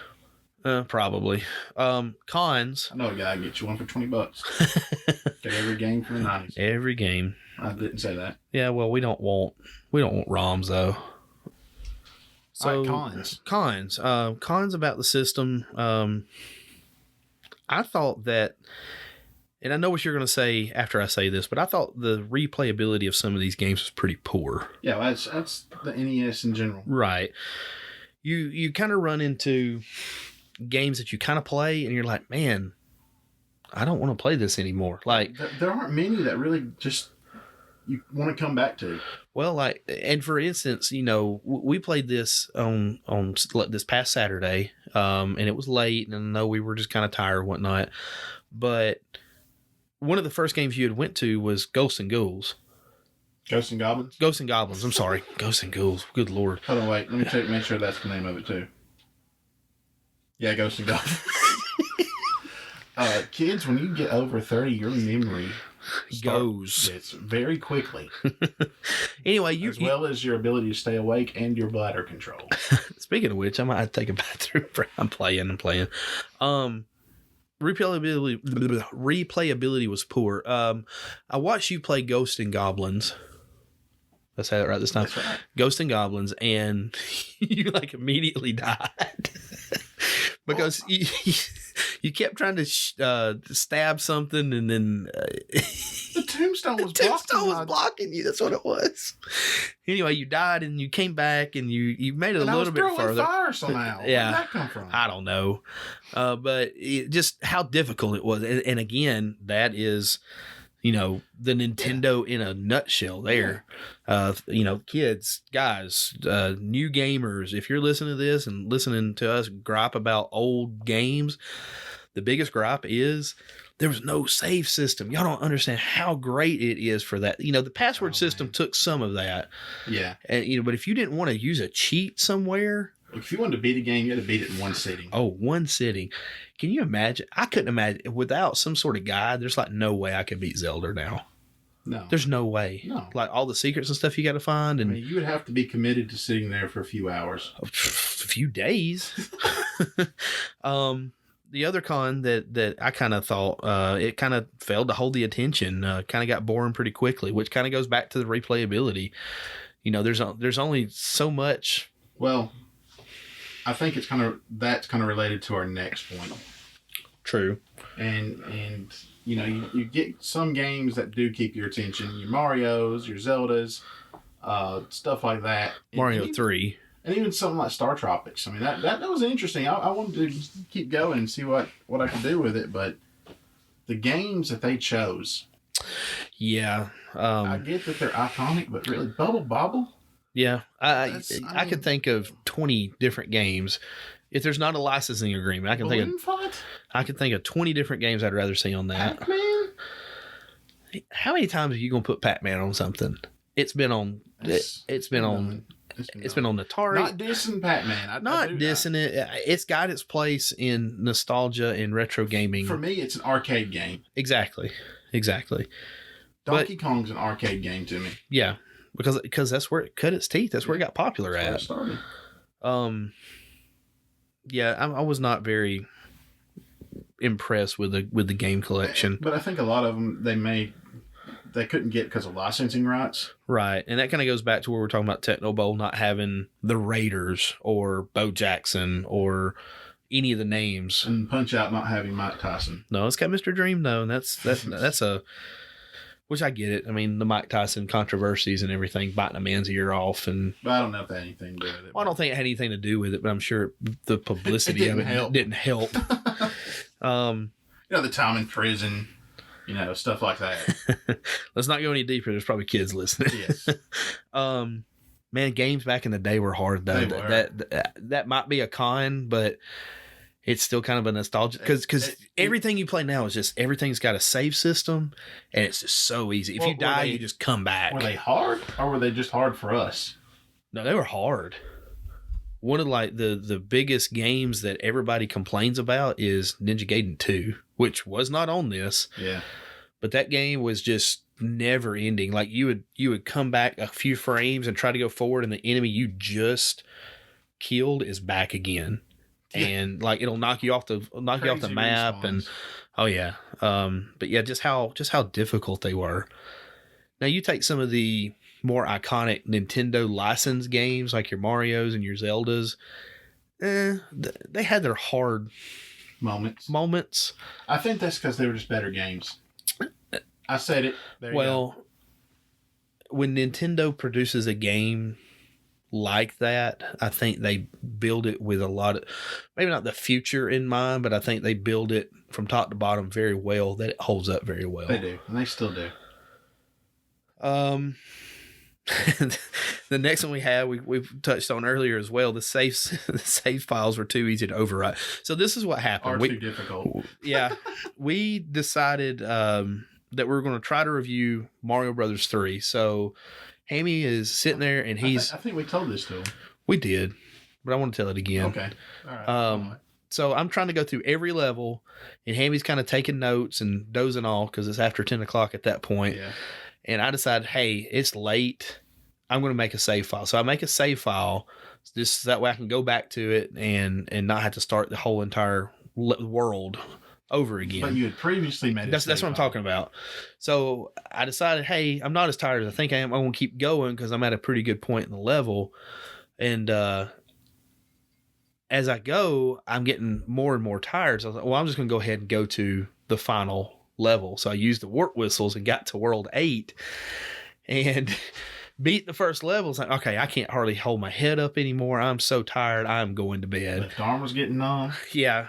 Probably. Cons. I know a guy get you one for $20. Get every game from the 90s. Every game. I didn't say that. Yeah, well, we don't want ROMs though. So cons. Cons about the system. I thought that, and I know what you're going to say after I say this, but I thought the replayability of some of these games was pretty poor. Yeah, that's the NES in general. Right. You kind of run into games that you kind of play and you're like, man, I don't want to play this anymore. Like, there aren't many that really just you want to come back to. Well, and for instance, we played this on this past Saturday, and it was late, and I know we were just kind of tired and whatnot, but one of the first games you had went to was Ghosts and Ghouls. Ghosts and Goblins? Ghosts and Goblins, I'm sorry. Ghosts and Ghouls. Good Lord. Hold on, wait. Let me make sure that's the name of it, too. Yeah, Ghosts and Goblins. Kids, when you get over 30, your memory goes. It's very quickly. Anyway, as well as your ability to stay awake and your bladder control. Speaking of which, I might take a bathroom break. I'm playing. Replayability was poor. I watched you play Ghosts and Goblins. Let's say that right this time. That's right. Ghosts and Goblins, and you immediately died because you kept trying to stab something, and then the tombstone was blocking you. That's what it was. Anyway, you died, and you came back, and you made it a little bit further. Fire somehow. Yeah, where did that come from? I don't know, but just how difficult it was, and again, that is. The Nintendo in a nutshell there. Kids, guys, new gamers, if you're listening to this and listening to us gripe about old games, the biggest gripe is there was no save system. Y'all don't understand how great it is for that. You know, the password system took some of that. Yeah. And, you know, but if you didn't want to use a cheat somewhere. If you wanted to beat a game, you had to beat it in one sitting. Oh, one sitting. Can you imagine? I couldn't imagine. Without some sort of guide, there's like no way I could beat Zelda now. No. There's no way. No. Like all the secrets and stuff you got to find. And I mean, you would have to be committed to sitting there for a few hours. A few days. The other con that I kind of thought it kind of failed to hold the attention, kind of got boring pretty quickly, which kind of goes back to the replayability. You know, there's only so much. Well, I think that's kind of related to our next point. True. And you know, you get some games that do keep your attention. Your Marios, your Zeldas, stuff like that. Mario 3. And even something like Star Tropics. I mean, that was interesting. I wanted to keep going and see what I could do with it, but the games that they chose. Yeah. I get that they're iconic, but really, Bubble Bobble? Yeah. I could think of 20 different games. If there's not a licensing agreement, I can think of 20 different games I'd rather see on that. Pac-Man? How many times are you going to put Pac-Man on something? It's been on Atari. Not dissing Pac-Man. Not dissing it. It's got its place in nostalgia and retro gaming. For me, it's an arcade game. Exactly. Donkey Kong's an arcade game to me. Yeah, because that's where it cut its teeth. That's where it got popular at. That's where it started. Yeah, I was not very impressed with the game collection. But I think a lot of them they couldn't get because of licensing rights. Right. And that kind of goes back to where we're talking about Techno Bowl not having the Raiders or Bo Jackson or any of the names. And Punch Out not having Mike Tyson. No, it's got Mr. Dream though. And that's a, which I get it. I mean, the Mike Tyson controversies and everything, biting a man's ear off. But I don't know if that had anything to do with it. Well, I don't think it had anything to do with it, but I'm sure the publicity of it didn't help. The time in prison. You know, stuff like that. Let's not go any deeper. There's probably kids listening. Yes. Man, games back in the day were hard though. That might be a con, but it's still kind of a nostalgia because everything you play now is just everything's got a save system and it's just so easy. If you die, you just come back. Were they hard or were they just hard for us? No, they were hard. One of like the biggest games that everybody complains about is Ninja Gaiden 2, which was not on this. Yeah. But that game was just never ending. Like you would come back a few frames and try to go forward and the enemy you just killed is back again. Yeah. And like it'll knock you off the map respawns. And oh yeah. But yeah, just how difficult they were. Now you take some of the more iconic Nintendo licensed games like your Marios and your Zeldas. They had their hard moments. I think that's because they were just better games. I said it. There you go. When Nintendo produces a game like that, I think they build it with a lot of, maybe not the future in mind, but I think they build it from top to bottom very well, that it holds up very well. They do, and they still do. The next one we had, we've touched on earlier as well. The save files were too easy to overwrite. So this is what happened. Too difficult. Yeah, we decided that we were going to try to review Mario Brothers 3. So Hammy is sitting there, and he's. I think we told this to him. We did, but I want to tell it again. Okay. All right. So I'm trying to go through every level, and Hammy's kind of taking notes and dozing off because it's after 10 o'clock at that point. Yeah. And I decided, hey, it's late. I'm going to make a save file. So I make a save file just so that way I can go back to it and not have to start the whole entire world over again. But you had previously made That's what I'm talking about. So I decided, hey, I'm not as tired as I think I am. I'm going to keep going because I'm at a pretty good point in the level. And as I go, I'm getting more and more tired. So I was like, well, I'm just going to go ahead and go to the final level. So I used the warp whistles and got to world 8 and beat the first level. It's like, okay, I can't hardly hold my head up anymore. I'm so tired. I'm going to bed. Left arm was getting numb. Yeah.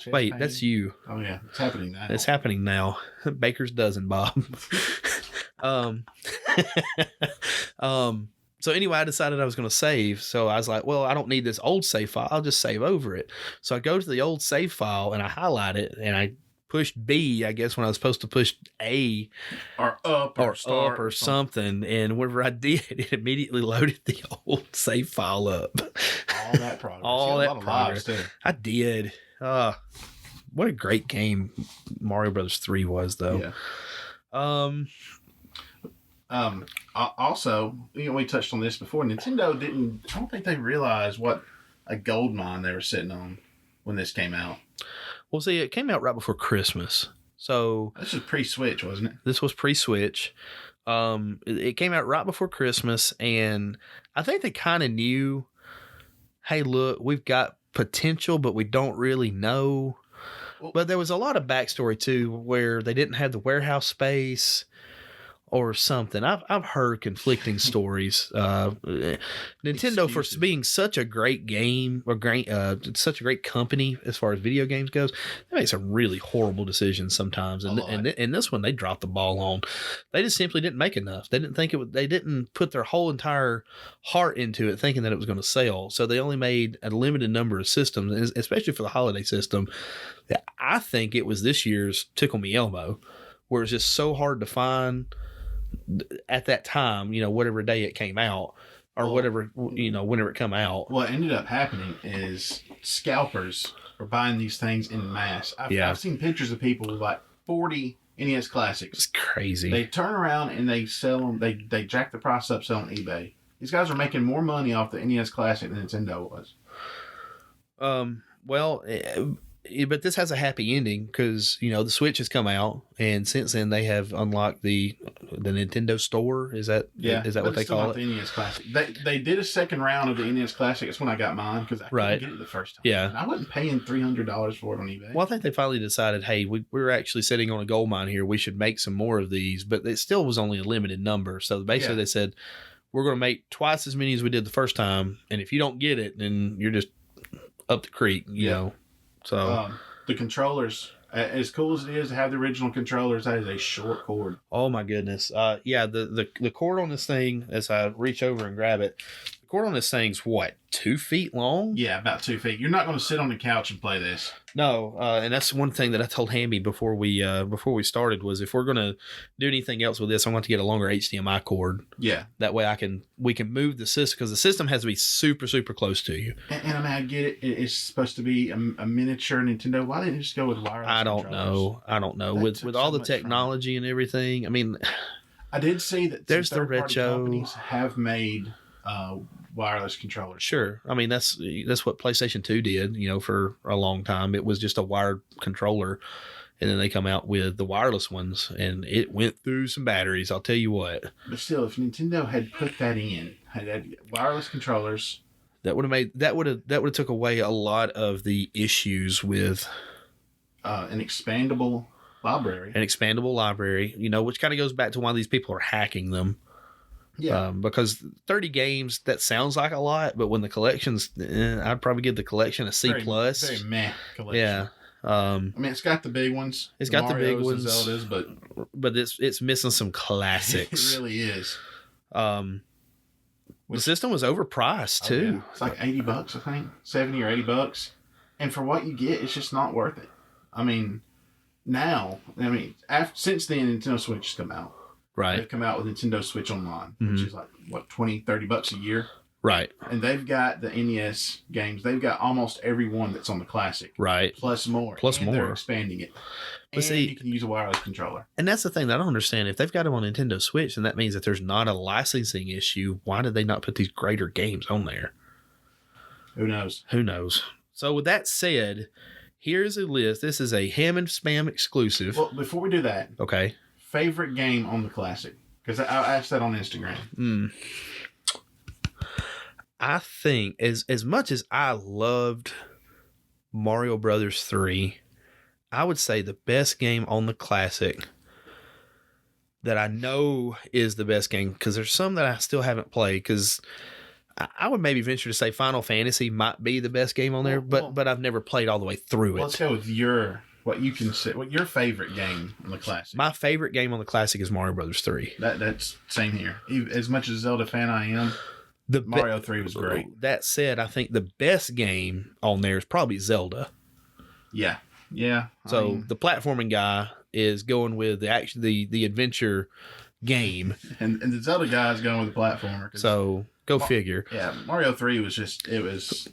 Wait, pain. That's you. Oh yeah. It's happening now. It's happening now. Baker's dozen, Bob. So anyway, I decided I was going to save. So I was like, well, I don't need this old save file. I'll just save over it. So I go to the old save file and I highlight it and I pushed B, I guess, when I was supposed to push A or up or start up or something. And whenever I did, it immediately loaded the old save file up. All that progress. All that a lot of lives too. I did. What a great game Mario Brothers 3 was, though. Yeah. Also, we touched on this before. Nintendo didn't. I don't think they realized what a gold mine they were sitting on when this came out. Well, see, it came out right before Christmas, so this was pre-Switch, wasn't it? This was pre-Switch. It came out right before Christmas, and I think they kind of knew, hey, look, we've got potential, but we don't really know. But there was a lot of backstory too, where they didn't have the warehouse space or something. I've heard conflicting stories. Nintendo, for being such a great game or such a great company as far as video games goes, they make some really horrible decisions sometimes. And this one, they dropped the ball on. They just simply didn't make enough. They didn't think it would. They didn't put their whole entire heart into it, thinking that it was going to sell. So they only made a limited number of systems, especially for the holiday system. I think it was this year's Tickle Me Elmo, where it's just so hard to find at that time, whatever day it came out or whatever, whenever it come out. What ended up happening is scalpers were buying these things in mass. I've seen pictures of people with like 40 NES Classics. It's crazy. They turn around and they sell them. They jack the price up, sell on eBay. These guys are making more money off the NES Classic than Nintendo was. But this has a happy ending because, the Switch has come out, and since then they have unlocked the Nintendo Store. Is that what they call it? The NES Classic. They did a second round of the NES Classic. That's when I got mine because I couldn't get it the first time. Yeah. And I wasn't paying $300 for it on eBay. Well, I think they finally decided, hey, we're actually sitting on a gold mine here. We should make some more of these, but it still was only a limited number. So basically they said, we're going to make twice as many as we did the first time, and if you don't get it, then you're just up the creek, you know. So the controllers, as cool as it is to have the original controllers, that is a short cord. Oh my goodness. The cord on this thing, as I reach over and grab it, the cord on this thing's what, 2 feet long? Yeah, about 2 feet. You're not going to sit on the couch and play this. No, and that's one thing that I told Hamby before we started was if we're going to do anything else with this, I want to get a longer HDMI cord. Yeah, that way we can move the system because the system has to be super super close to you. And I mean, I get it. It's supposed to be a miniature Nintendo. Why didn't you just go with wireless? I don't know. With all the technology and everything, I mean, I did see that there's the retro companies have made wireless controllers. Sure. I mean, that's what PlayStation 2 did, for a long time. It was just a wired controller, and then they come out with the wireless ones, and it went through some batteries, I'll tell you what. But still, if Nintendo had put that in, had wireless controllers, that would have took away a lot of the issues with an expandable library. Which kind of goes back to why these people are hacking them. Yeah, because 30 games, that sounds like a lot, but when the collection's, I'd probably give the collection a C+. Very meh collection. Yeah. I mean, it's got the big ones. It's got the big ones. The Zeldas, but it's missing some classics. It really is. The system was overpriced too. Yeah. It's like $80, I think, $70 or $80, and for what you get, it's just not worth it. I mean, since then, Nintendo Switch has come out. Right. They've come out with Nintendo Switch Online, which is like, what, $20-$30 a year? Right. And they've got the NES games. They've got almost every one that's on the Classic. Right. Plus more. They're expanding it. But you can use a wireless controller. And that's the thing that I don't understand. If they've got them on Nintendo Switch, then that means that there's not a licensing issue. Why did they not put these greater games on there? Who knows? So with that said, here's a list. This is a Ham and Spam exclusive. Well, before we do that. Okay. Favorite game on the Classic? Because I asked that on Instagram. I think as much as I loved Mario Brothers 3, I would say the best game on the Classic that I know is the best game, because there's some that I still haven't played, because I would maybe venture to say Final Fantasy might be the best game on there, but I've never played all the way through it. Let's go with your favorite game on the Classic. My favorite game on the Classic is Mario Brothers 3. That's same here. As much as a Zelda fan I am, Mario 3 was great. That said, I think the best game on there is probably Zelda. Yeah. Yeah. So the platforming guy is going with the adventure game. And the Zelda guy is going with the platformer. So go figure. Yeah, Mario 3 was just, it was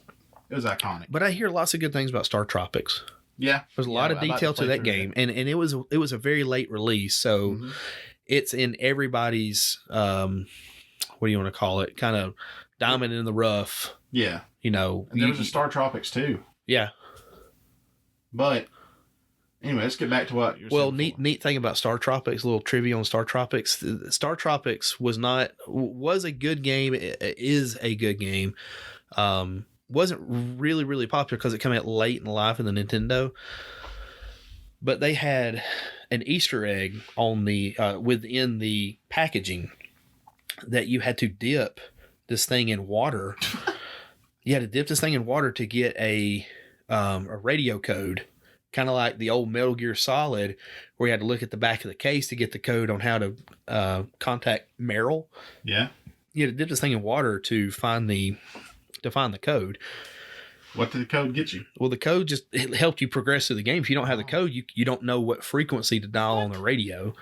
iconic. But I hear lots of good things about Star Tropics. Yeah. There's a lot of detail to that game. And it was a very late release. So it's in everybody's, what do you want to call it? Kind of diamond in the rough. Yeah. You know. And there was a Star Tropics too. Yeah. But anyway, let's get back to what you're saying. Well, neat thing about Star Tropics, a little trivia on Star Tropics. Star Tropics was a good game. It is a good game. Wasn't really, really popular because it came out late in life in the Nintendo. But they had an Easter egg on the within the packaging that you had to dip this thing in water. You had to dip this thing in water to get a radio code, kind of like the old Metal Gear Solid, where you had to look at the back of the case to get the code on how to contact Meryl. Yeah. You had to dip this thing in water to find the code. What did the code get you? Well, the code just it helped you progress through the game. If you don't have the code, you don't know what frequency to dial on the radio.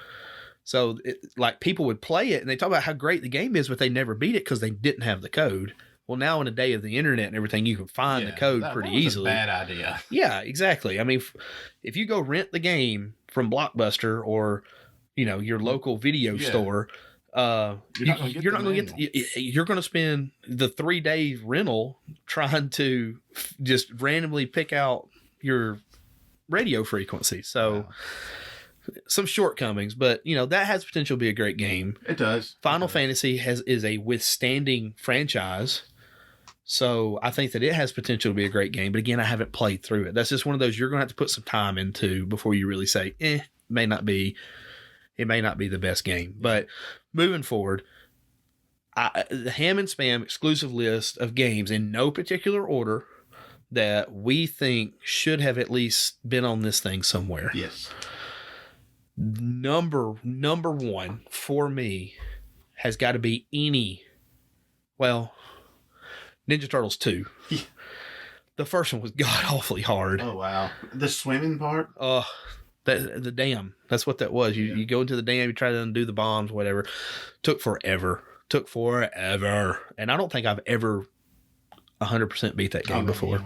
So, like, people would play it, and they talk about how great the game is, but they never beat it because they didn't have the code. Well, now in the day of the internet and everything, you can find the code pretty easily. Bad idea. Yeah, exactly. I mean, if you go rent the game from Blockbuster or, your local video store, you're not going to get. You're going to spend the 3-day rental trying to just randomly pick out your radio frequency. So. Wow. Some shortcomings, but that has potential to be a great game. It does. Final Fantasy is a withstanding franchise, so I think that it has potential to be a great game. But again, I haven't played through it. That's just one of those you're going to have to put some time into before you really say, it may not be the best game. But moving forward, the Ham and Spam exclusive list of games in no particular order that we think should have at least been on this thing somewhere. Yes. Number one for me has got to be Ninja Turtles 2. Yeah. The first one was god awfully hard. Oh wow. The swimming part? The dam. That's what that was. You go into the dam, you try to undo the bombs, whatever. Took forever. And I don't think I've ever 100% beat that game before.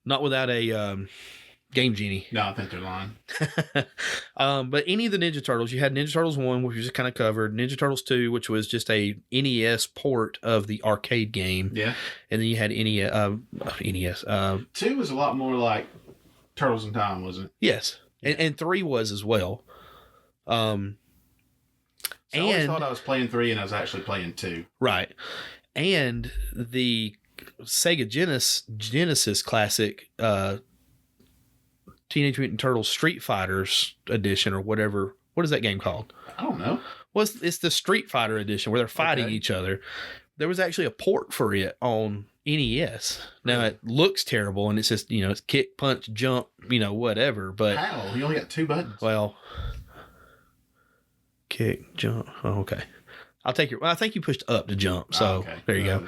Not without a Game Genie. No, I think they're lying. But any of the Ninja Turtles, you had Ninja Turtles 1, which was just kind of covered. Ninja Turtles 2, which was just a NES port of the arcade game. Yeah. And then you had NES. 2 was a lot more like Turtles in Time, wasn't it? Yes. And 3 was as well. I always thought I was playing 3 and I was actually playing 2. Right. And the Sega Genesis Classic Teenage Mutant Turtles Street Fighters edition or whatever. What is that game called? I don't know. Well, it's the Street Fighter edition where they're fighting each other. There was actually a port for it on NES. Now, it looks terrible, and it's just, it's kick, punch, jump, whatever. But how? You only got 2 buttons. Well, kick, jump. Oh, okay. I'll take I think you pushed up to jump. So there you go.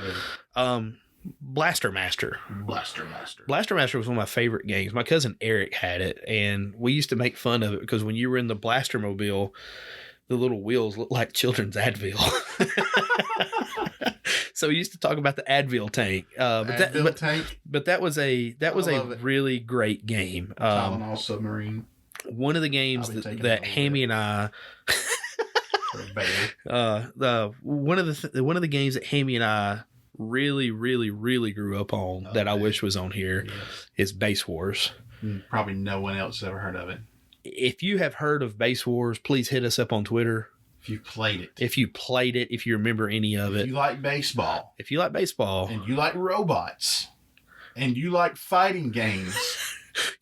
Blaster Master. Blaster Master was one of my favorite games. My cousin Eric had it, and we used to make fun of it because when you were in the Blaster Mobile, the little wheels looked like children's Advil. So we used to talk about the Advil tank. But that was a really great game. Tylenol Submarine. One of the games that Hammy and I one of the games that Hammy and I really, really, really grew up on that I wish was on here is Base Wars. Probably no one else has ever heard of it. If you have heard of Base Wars, please hit us up on Twitter. If you played it. If you remember any of it. If you like baseball. And you like robots. And you like fighting games.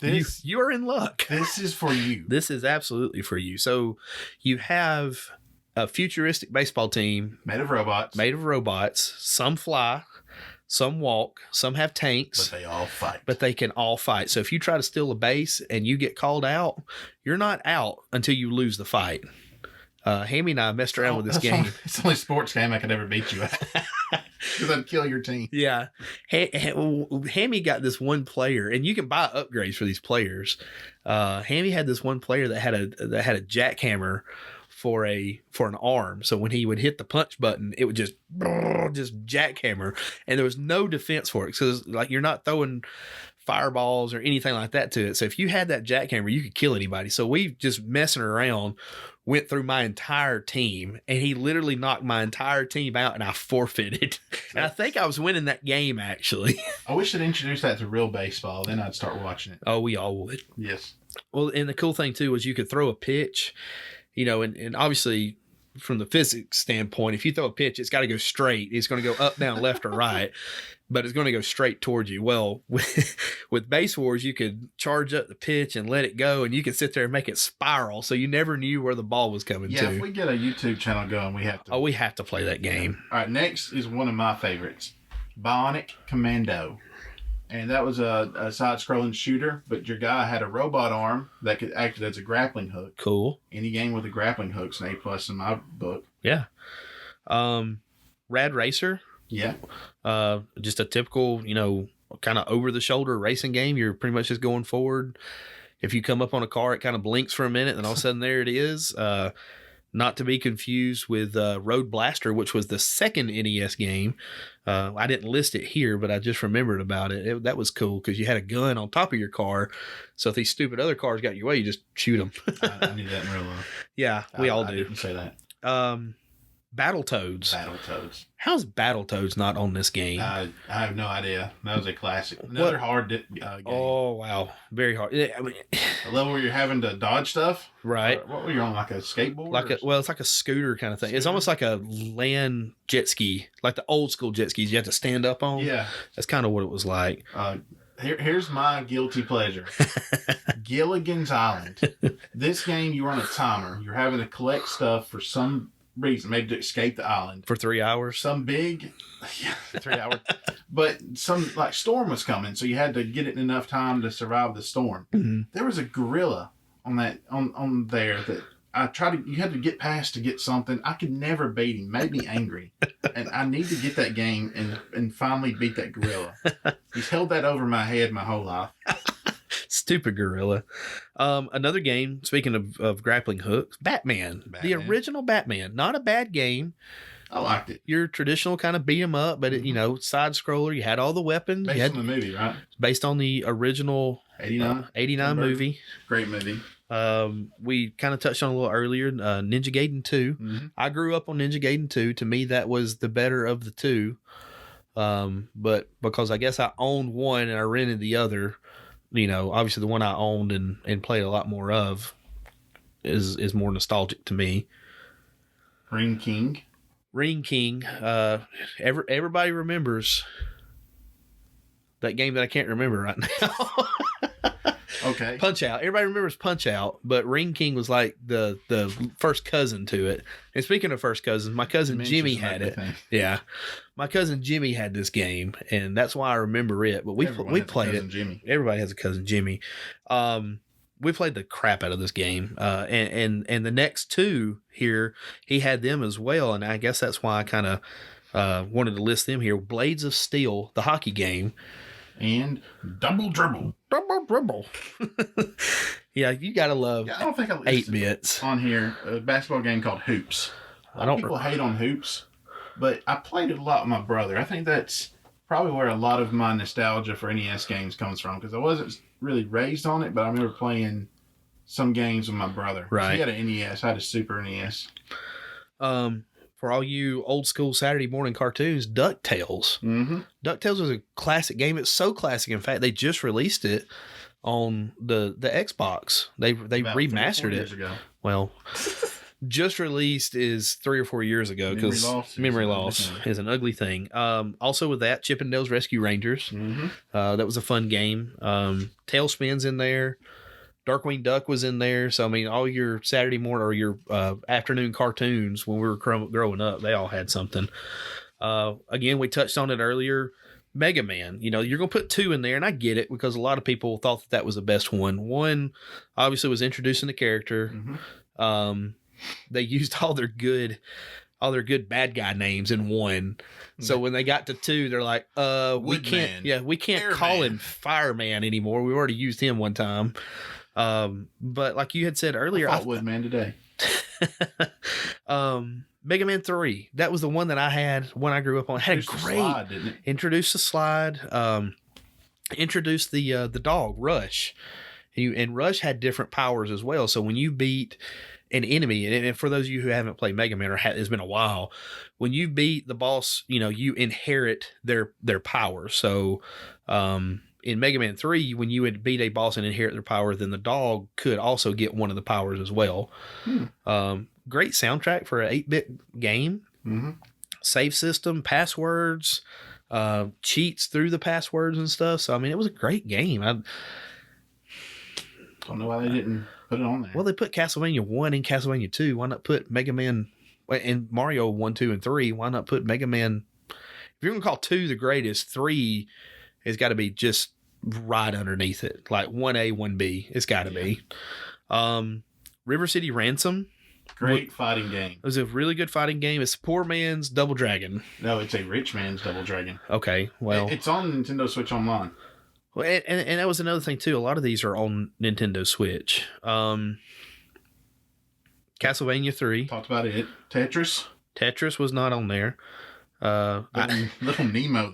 You are in luck. This is for you. This is absolutely for you. So you have a futuristic baseball team made of robots. Some fly, some walk, some have tanks, but they can all fight. So if you try to steal a base and you get called out, you're not out until you lose the fight. Hammy and I messed around with this game. It's the only sports game I could ever beat you at. Because I'd kill your team. Yeah. Hammy got this one player, and you can buy upgrades for these players. Hammy had this one player that had a jackhammer for an arm. So when he would hit the punch button, it would just jackhammer, and there was no defense for it. So like you're not throwing fireballs or anything like that to it. So if you had that jackhammer, you could kill anybody. So we just messing around went through my entire team, and he literally knocked my entire team out, and I forfeited. And I think I was winning that game, actually. I wish they'd introduce that to real baseball. Then I'd start watching it. Oh, we all would. Yes. Well, and the cool thing too was you could throw a pitch, and obviously from the physics standpoint, if you throw a pitch, it's got to go straight. It's going to go up, down, left, or right, but it's going to go straight towards you. Well, with Base Wars, you could charge up the pitch and let it go, and you could sit there and make it spiral, so you never knew where the ball was coming to. Yeah, if we get a YouTube channel going, we have to. Oh, we have to play that game. All right, next is one of my favorites, Bionic Commando. And that was a side-scrolling shooter, but your guy had a robot arm that could act as a grappling hook. Cool. Any game with a grappling hook's an A+ in my book. Yeah. Rad Racer. Yeah. Just a typical, kind of over-the-shoulder racing game. You're pretty much just going forward. If you come up on a car, it kind of blinks for a minute, and all of a sudden there it is. Not to be confused with Road Blaster, which was the second NES game. I didn't list it here, but I just remembered about it. That was cool because you had a gun on top of your car. So if these stupid other cars got in your way, you just shoot them. I knew that in real life. Yeah, we all do. I didn't say that. Battletoads. Battletoads. How's Battletoads not on this game? I have no idea. That was a classic. Another hard game. Oh, wow. Very hard. I mean, a level where you're having to dodge stuff? Right. What were you on, like a skateboard? It's like a scooter kind of thing. It's almost like a land jet ski, like the old school jet skis you have to stand up on. Yeah. That's kind of what it was like. Here's my guilty pleasure. Gilligan's Island. This game, you run a timer. You're having to collect stuff for some reason, maybe to escape the island. For 3 hours? Some big, 3 hours. But some storm was coming, so you had to get it in enough time to survive the storm. Mm-hmm. There was a gorilla on there that you had to get past to get something. I could never beat him. Made me angry. And I need to get that game and finally beat that gorilla. He's held that over my head my whole life. Stupid gorilla. Another game, speaking of grappling hooks, Batman. The original Batman. Not a bad game. I liked it. Your traditional kind of beat 'em up, but side scroller. You had all the weapons. Based on the movie, right? Based on the original 89 movie. Great movie. We kind of touched on a little earlier, Ninja Gaiden 2. Mm-hmm. I grew up on Ninja Gaiden 2. To me, that was the better of the two. But because I guess I owned one and I rented the other, obviously the one I owned and played a lot more of is more nostalgic to me. Ring King. Everybody remembers that game that I can't remember right now. Okay. Punch Out. Everybody remembers Punch Out, but Ring King was like the first cousin to it. And speaking of first cousins, my cousin Jimmy had it. Yeah. My cousin Jimmy had this game, and that's why I remember it. But we played it. Jimmy. Everybody has a cousin Jimmy. We played the crap out of this game. And the next two here, he had them as well, and I guess that's why I kind of wanted to list them here. Blades of Steel, the hockey game. And Double Dribble. Yeah, you gotta love. I don't think I 8-bits on here. A basketball game called Hoops. People hate on Hoops, but I played it a lot with my brother. I think that's probably where a lot of my nostalgia for NES games comes from, because I wasn't really raised on it, but I remember playing some games with my brother. Right. He had an NES. I had a Super NES. For all you old school Saturday morning cartoons, DuckTales. Mm-hmm. DuckTales was a classic game. It's so classic. In fact, they just released it on the Xbox. They About remastered 3 or 4 it. years ago. Well, just released is 3 or 4 years ago, because memory loss is an ugly thing. Also with that, Chippendales Rescue Rangers. Mm-hmm. That was a fun game. Tailspin's in there. Darkwing Duck was in there. So, I mean, all your Saturday morning or your afternoon cartoons when we were growing up, they all had something. Again, we touched on it earlier. Mega Man. You're going to put 2 in there, and I get it because a lot of people thought that was the best one. One, obviously, was introducing the character. Mm-hmm. They used all their good all their good bad guy names in one. So when they got to 2, they're like, we can't call him Fireman anymore. We already used him one time. But like you had said earlier, I thought Woodman today. Mega Man 3. That was the one that I had when I grew up on. It had a great slide, didn't it? Introduced the slide. Introduced the dog Rush. And Rush had different powers as well. So when you beat an enemy, and for those of you who haven't played Mega Man or it's been a while, when you beat the boss, you inherit their power. So in Mega Man 3, when you would beat a boss and inherit their power, then the dog could also get one of the powers as well. Great soundtrack for an 8-bit game. Mm-hmm. Save system, passwords, cheats through the passwords and stuff. So, I mean, it was a great game. I don't know why they didn't put it on there. Well, they put Castlevania 1 and Castlevania 2. Why not put Mega Man and Mario 1, 2, and 3? Why not put Mega Man? If you're going to call 2 the greatest, 3 has got to be just right underneath it. Like 1A, 1B. It's got to be. River City Ransom. Great fighting game. It was a really good fighting game. It's poor man's Double Dragon. No, it's a rich man's Double Dragon. Okay, well. It's on Nintendo Switch Online. Well, and that was another thing, too. A lot of these are on Nintendo Switch. Castlevania 3. Talked about it. Tetris. Tetris was not on there. Little Nemo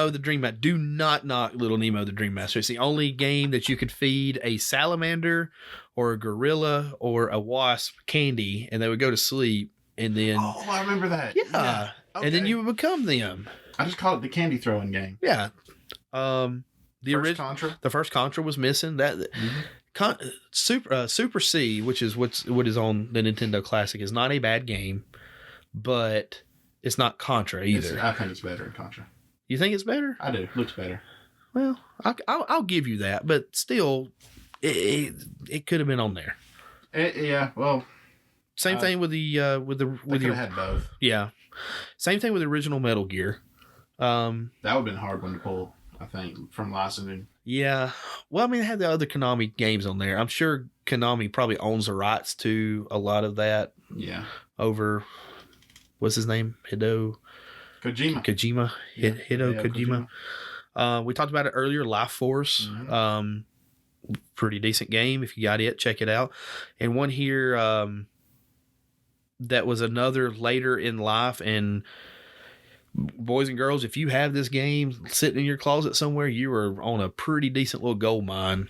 the Dream Master. Do not knock Little Nemo the Dream Master. It's the only game that you could feed a salamander or a gorilla or a wasp candy, and they would go to sleep, and then... Oh, I remember that. Yeah. Okay. And then you would become them. I just call it the candy throwing game. Yeah. The first Contra was missing. That Super C, which is what is on the Nintendo Classic, is not a bad game, but it's not Contra either. I think it's better than Contra. You think it's better? I do. Looks better. Well, I'll give you that, but still, it could have been on there. Yeah. Well, same thing with the had both. Yeah. Same thing with the original Metal Gear. That would have been a hard one to pull, I think, from licensing. Yeah. Well, I mean, it had the other Konami games on there. I'm sure Konami probably owns the rights to a lot of that. Yeah. Over, what's his name? Hideo Kojima. Yeah. Hideo Kojima. We talked about it earlier, Life Force. Mm-hmm. Pretty decent game. If you got it, check it out. And one here that was another later in life. And boys and girls, if you have this game sitting in your closet somewhere, you are on a pretty decent little gold mine.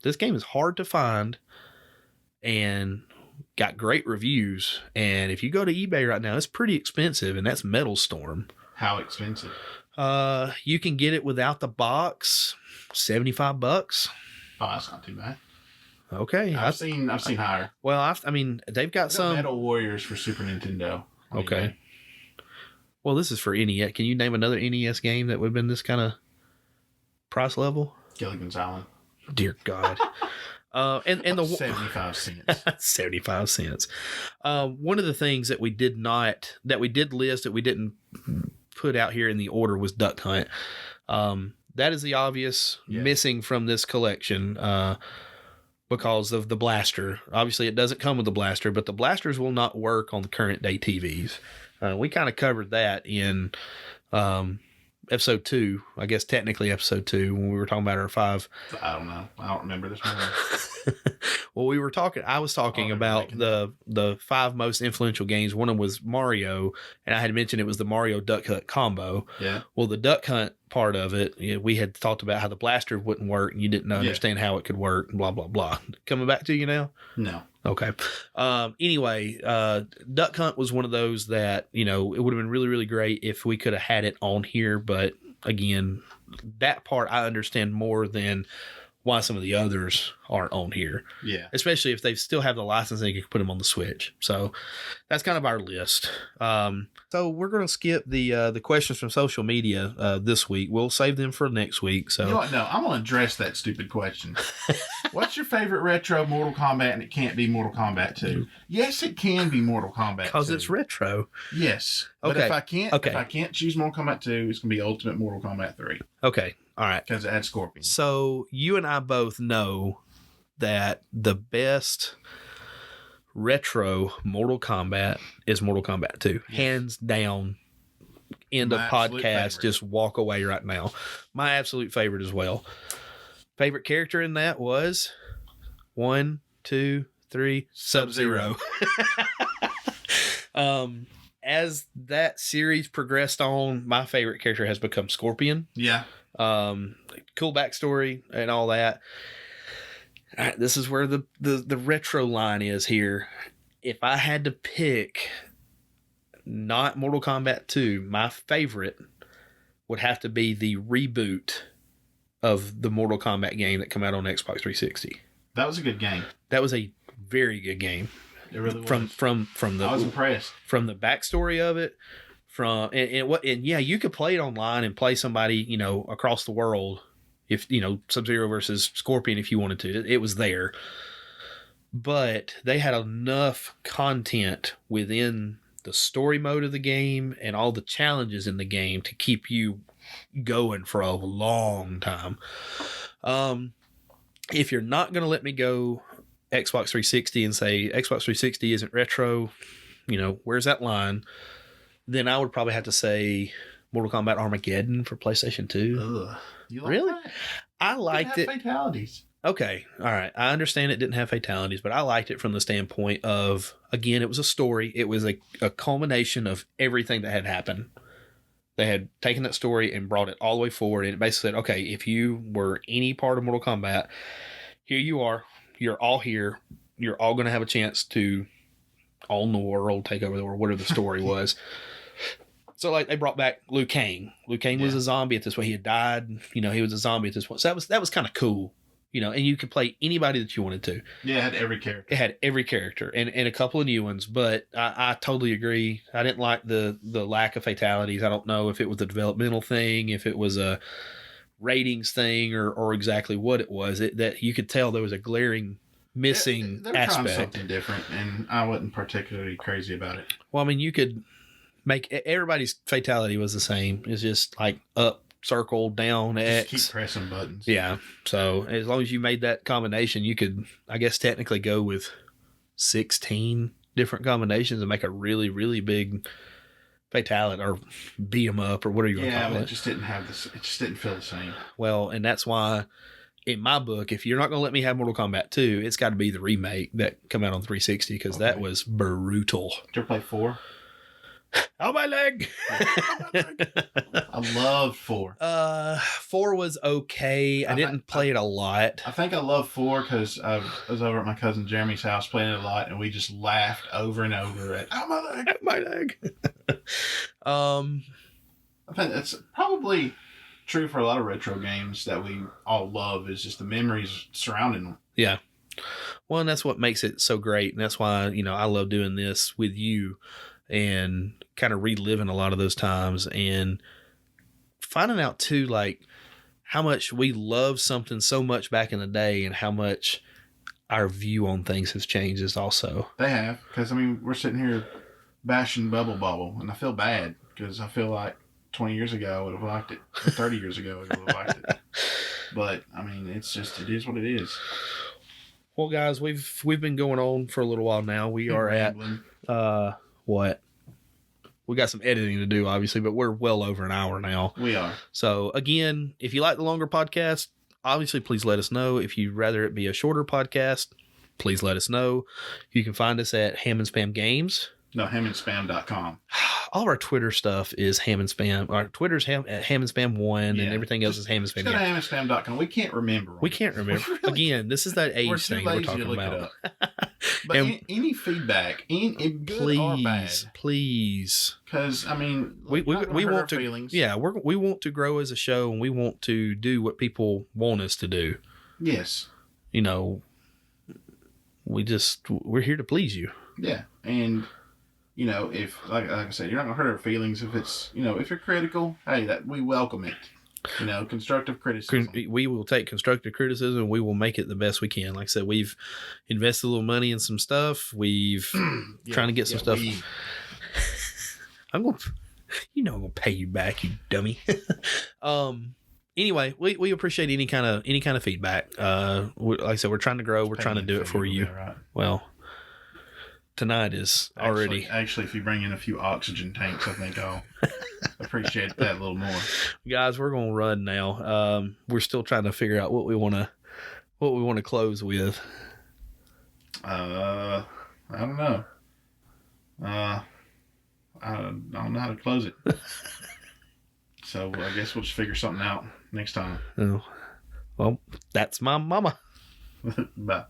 This game is hard to find and got great reviews. And if you go to eBay right now, it's pretty expensive, and that's Metal Storm. How expensive? You can get it without the box, $75. Oh, that's not too bad. Okay, I've seen higher. Well, I mean, they've got some Metal Warriors for Super Nintendo. Okay. eBay. Well, this is for NES. Can you name another NES game that would have been this kind of price level? Gilligan's Island. Dear God. And the 75 cents. 75 cents. One of the things that we did list that we didn't put out here in the order was Duck Hunt. That is the obvious missing from this collection because of the blaster. Obviously, it doesn't come with the blaster, but the blasters will not work on the current day TVs. We kind of covered that in episode 2, I guess technically episode 2, when we were talking about our 5. I don't know. I don't remember this one. Well, I was talking about the 5 most influential games. One of them was Mario, and I had mentioned it was the Mario Duck Hunt combo. Yeah. Well, the Duck Hunt part of it, we had talked about how the blaster wouldn't work, and you didn't understand how it could work, and blah, blah, blah. Coming back to you now? No. Okay. Anyway, Duck Hunt was one of those that, it would have been really, really great if we could have had it on here. But again, that part I understand more than why some of the others aren't on here. Yeah. Especially if they still have the licensing, you can put them on the Switch. So that's kind of our list. So we're going to skip the questions from social media this week. We'll save them for next week. So you know what? No, I'm going to address that stupid question. What's your favorite retro Mortal Kombat? And it can't be Mortal Kombat 2. Yes, it can be Mortal Kombat 2. Because it's retro. Yes. Okay. But if I can't choose Mortal Kombat 2, it's going to be Ultimate Mortal Kombat 3. Okay. All right. Because it had Scorpion. So you and I both know that the best retro Mortal Kombat is Mortal Kombat 2. Yes. Hands down. End of podcast. Favorite. Just walk away right now. My absolute favorite as well. Favorite character in that was 1, 2, 3, Sub-Zero. As that series progressed on, my favorite character has become Scorpion. Yeah. Cool backstory and all that. All right, this is where the retro line is here. If I had to pick not Mortal Kombat 2, my favorite would have to be the reboot of the Mortal Kombat game that came out on Xbox 360. That was a good game. That was a very good game. It really was. From the, I was impressed. From the backstory of it, and yeah, you could play it online and play somebody, you know, across the world. If, you know, Sub-Zero versus Scorpion, if you wanted to, it was there. But they had enough content within the story mode of the game and all the challenges in the game to keep you going for a long time. If you're not going to let me go Xbox 360 and say Xbox 360 isn't retro, you know, where's that line? Then I would probably have to say Mortal Kombat Armageddon for PlayStation 2. Ugh. You like really? That? I liked it. Fatalities. Okay. All right. I understand it didn't have fatalities, but I liked it from the standpoint of, again, it was a story. It was a culmination of everything that had happened. They had taken that story and brought it all the way forward. And it basically said, okay, if you were any part of Mortal Kombat, here you are. You're all here. You're all going to have a chance to own the world, take over the world, whatever the story was. So, like, they brought back Liu Kang. Liu Kang was a zombie at this point. He had died. You know, he was a zombie at this point. So that was kind of cool. You know, and you could play anybody that you wanted to. Yeah, it had every character. It had every character and a couple of new ones. But I totally agree. I didn't like the lack of fatalities. I don't know if it was a developmental thing, if it was a ratings thing, or exactly what it was. That you could tell there was a glaring missing they're aspect. Trying something different, and I wasn't particularly crazy about it. Well, I mean, you could make everybody's fatality was the same. It's just like up, circle, down, X. Just keep pressing buttons. Yeah. So as long as you made that combination, you could, I guess, technically go with 16 different combinations and make a really, really big fatality or beat 'em up or whatever you want to call it. Yeah, it just didn't have this. It just didn't feel the same. Well, and that's why, in my book, if you're not going to let me have Mortal Kombat 2, it's got to be the remake that come out on 360 because that was brutal. Did you ever play 4? Oh, my leg! I loved 4. 4 was okay. I didn't play it a lot. I think I loved 4 because I was over at my cousin Jeremy's house playing it a lot, and we just laughed over and over at "Oh, my leg, oh, my leg." I think that's probably true for a lot of retro games that we all love. Is just the memories surrounding them. Yeah. Well, and that's what makes it so great, and that's why, you know, I love doing this with you and kind of reliving a lot of those times and finding out too, like, how much we love something so much back in the day and how much our view on things has changed is also. They have, because I mean, we're sitting here bashing Bubble Bobble, and I feel bad because I feel like 20 years ago I would have liked it, or 30 years ago I would have liked it. But I mean, it is what it is. Well, guys, we've been going on for a little while now. We are at what? We got some editing to do, obviously, but we're well over an hour now. We are. So, again, if you like the longer podcast, obviously, please let us know. If you'd rather it be a shorter podcast, please let us know. You can find us at Ham and Spam Games. No, hamandspam.com. All of our Twitter stuff is Ham and Spam. Our Twitter's Ham and Spam 1, and everything else is Ham and Spam. Go to hamandspam.com. We can't remember. We can't remember. Again, this is that age thing we're talking about. But any feedback, good or bad, please. Because I mean, we want to. Feelings. Yeah, we want to grow as a show, and we want to do what people want us to do. Yes. You know, we're here to please you. Yeah, and you know, if like I said, you're not gonna hurt our feelings if it's, you know, if you're critical. Hey, that we welcome it. You know, constructive criticism. We will take constructive criticism and we will make it the best we can. Like I said, we've invested a little money in some stuff. We've trying to get some stuff. I'm going to pay you back, you dummy. Anyway, we appreciate any kind of feedback. Like I said, we're trying to grow. We're trying to do it for you. Right. Well, tonight is already. Actually, if you bring in a few oxygen tanks, I think I'll appreciate that a little more. Guys, we're gonna run now. We're still trying to figure out what we want to close with. I don't know. I don't know how to close it. So I guess we'll just figure something out next time. Oh, well, that's my mama. Bye.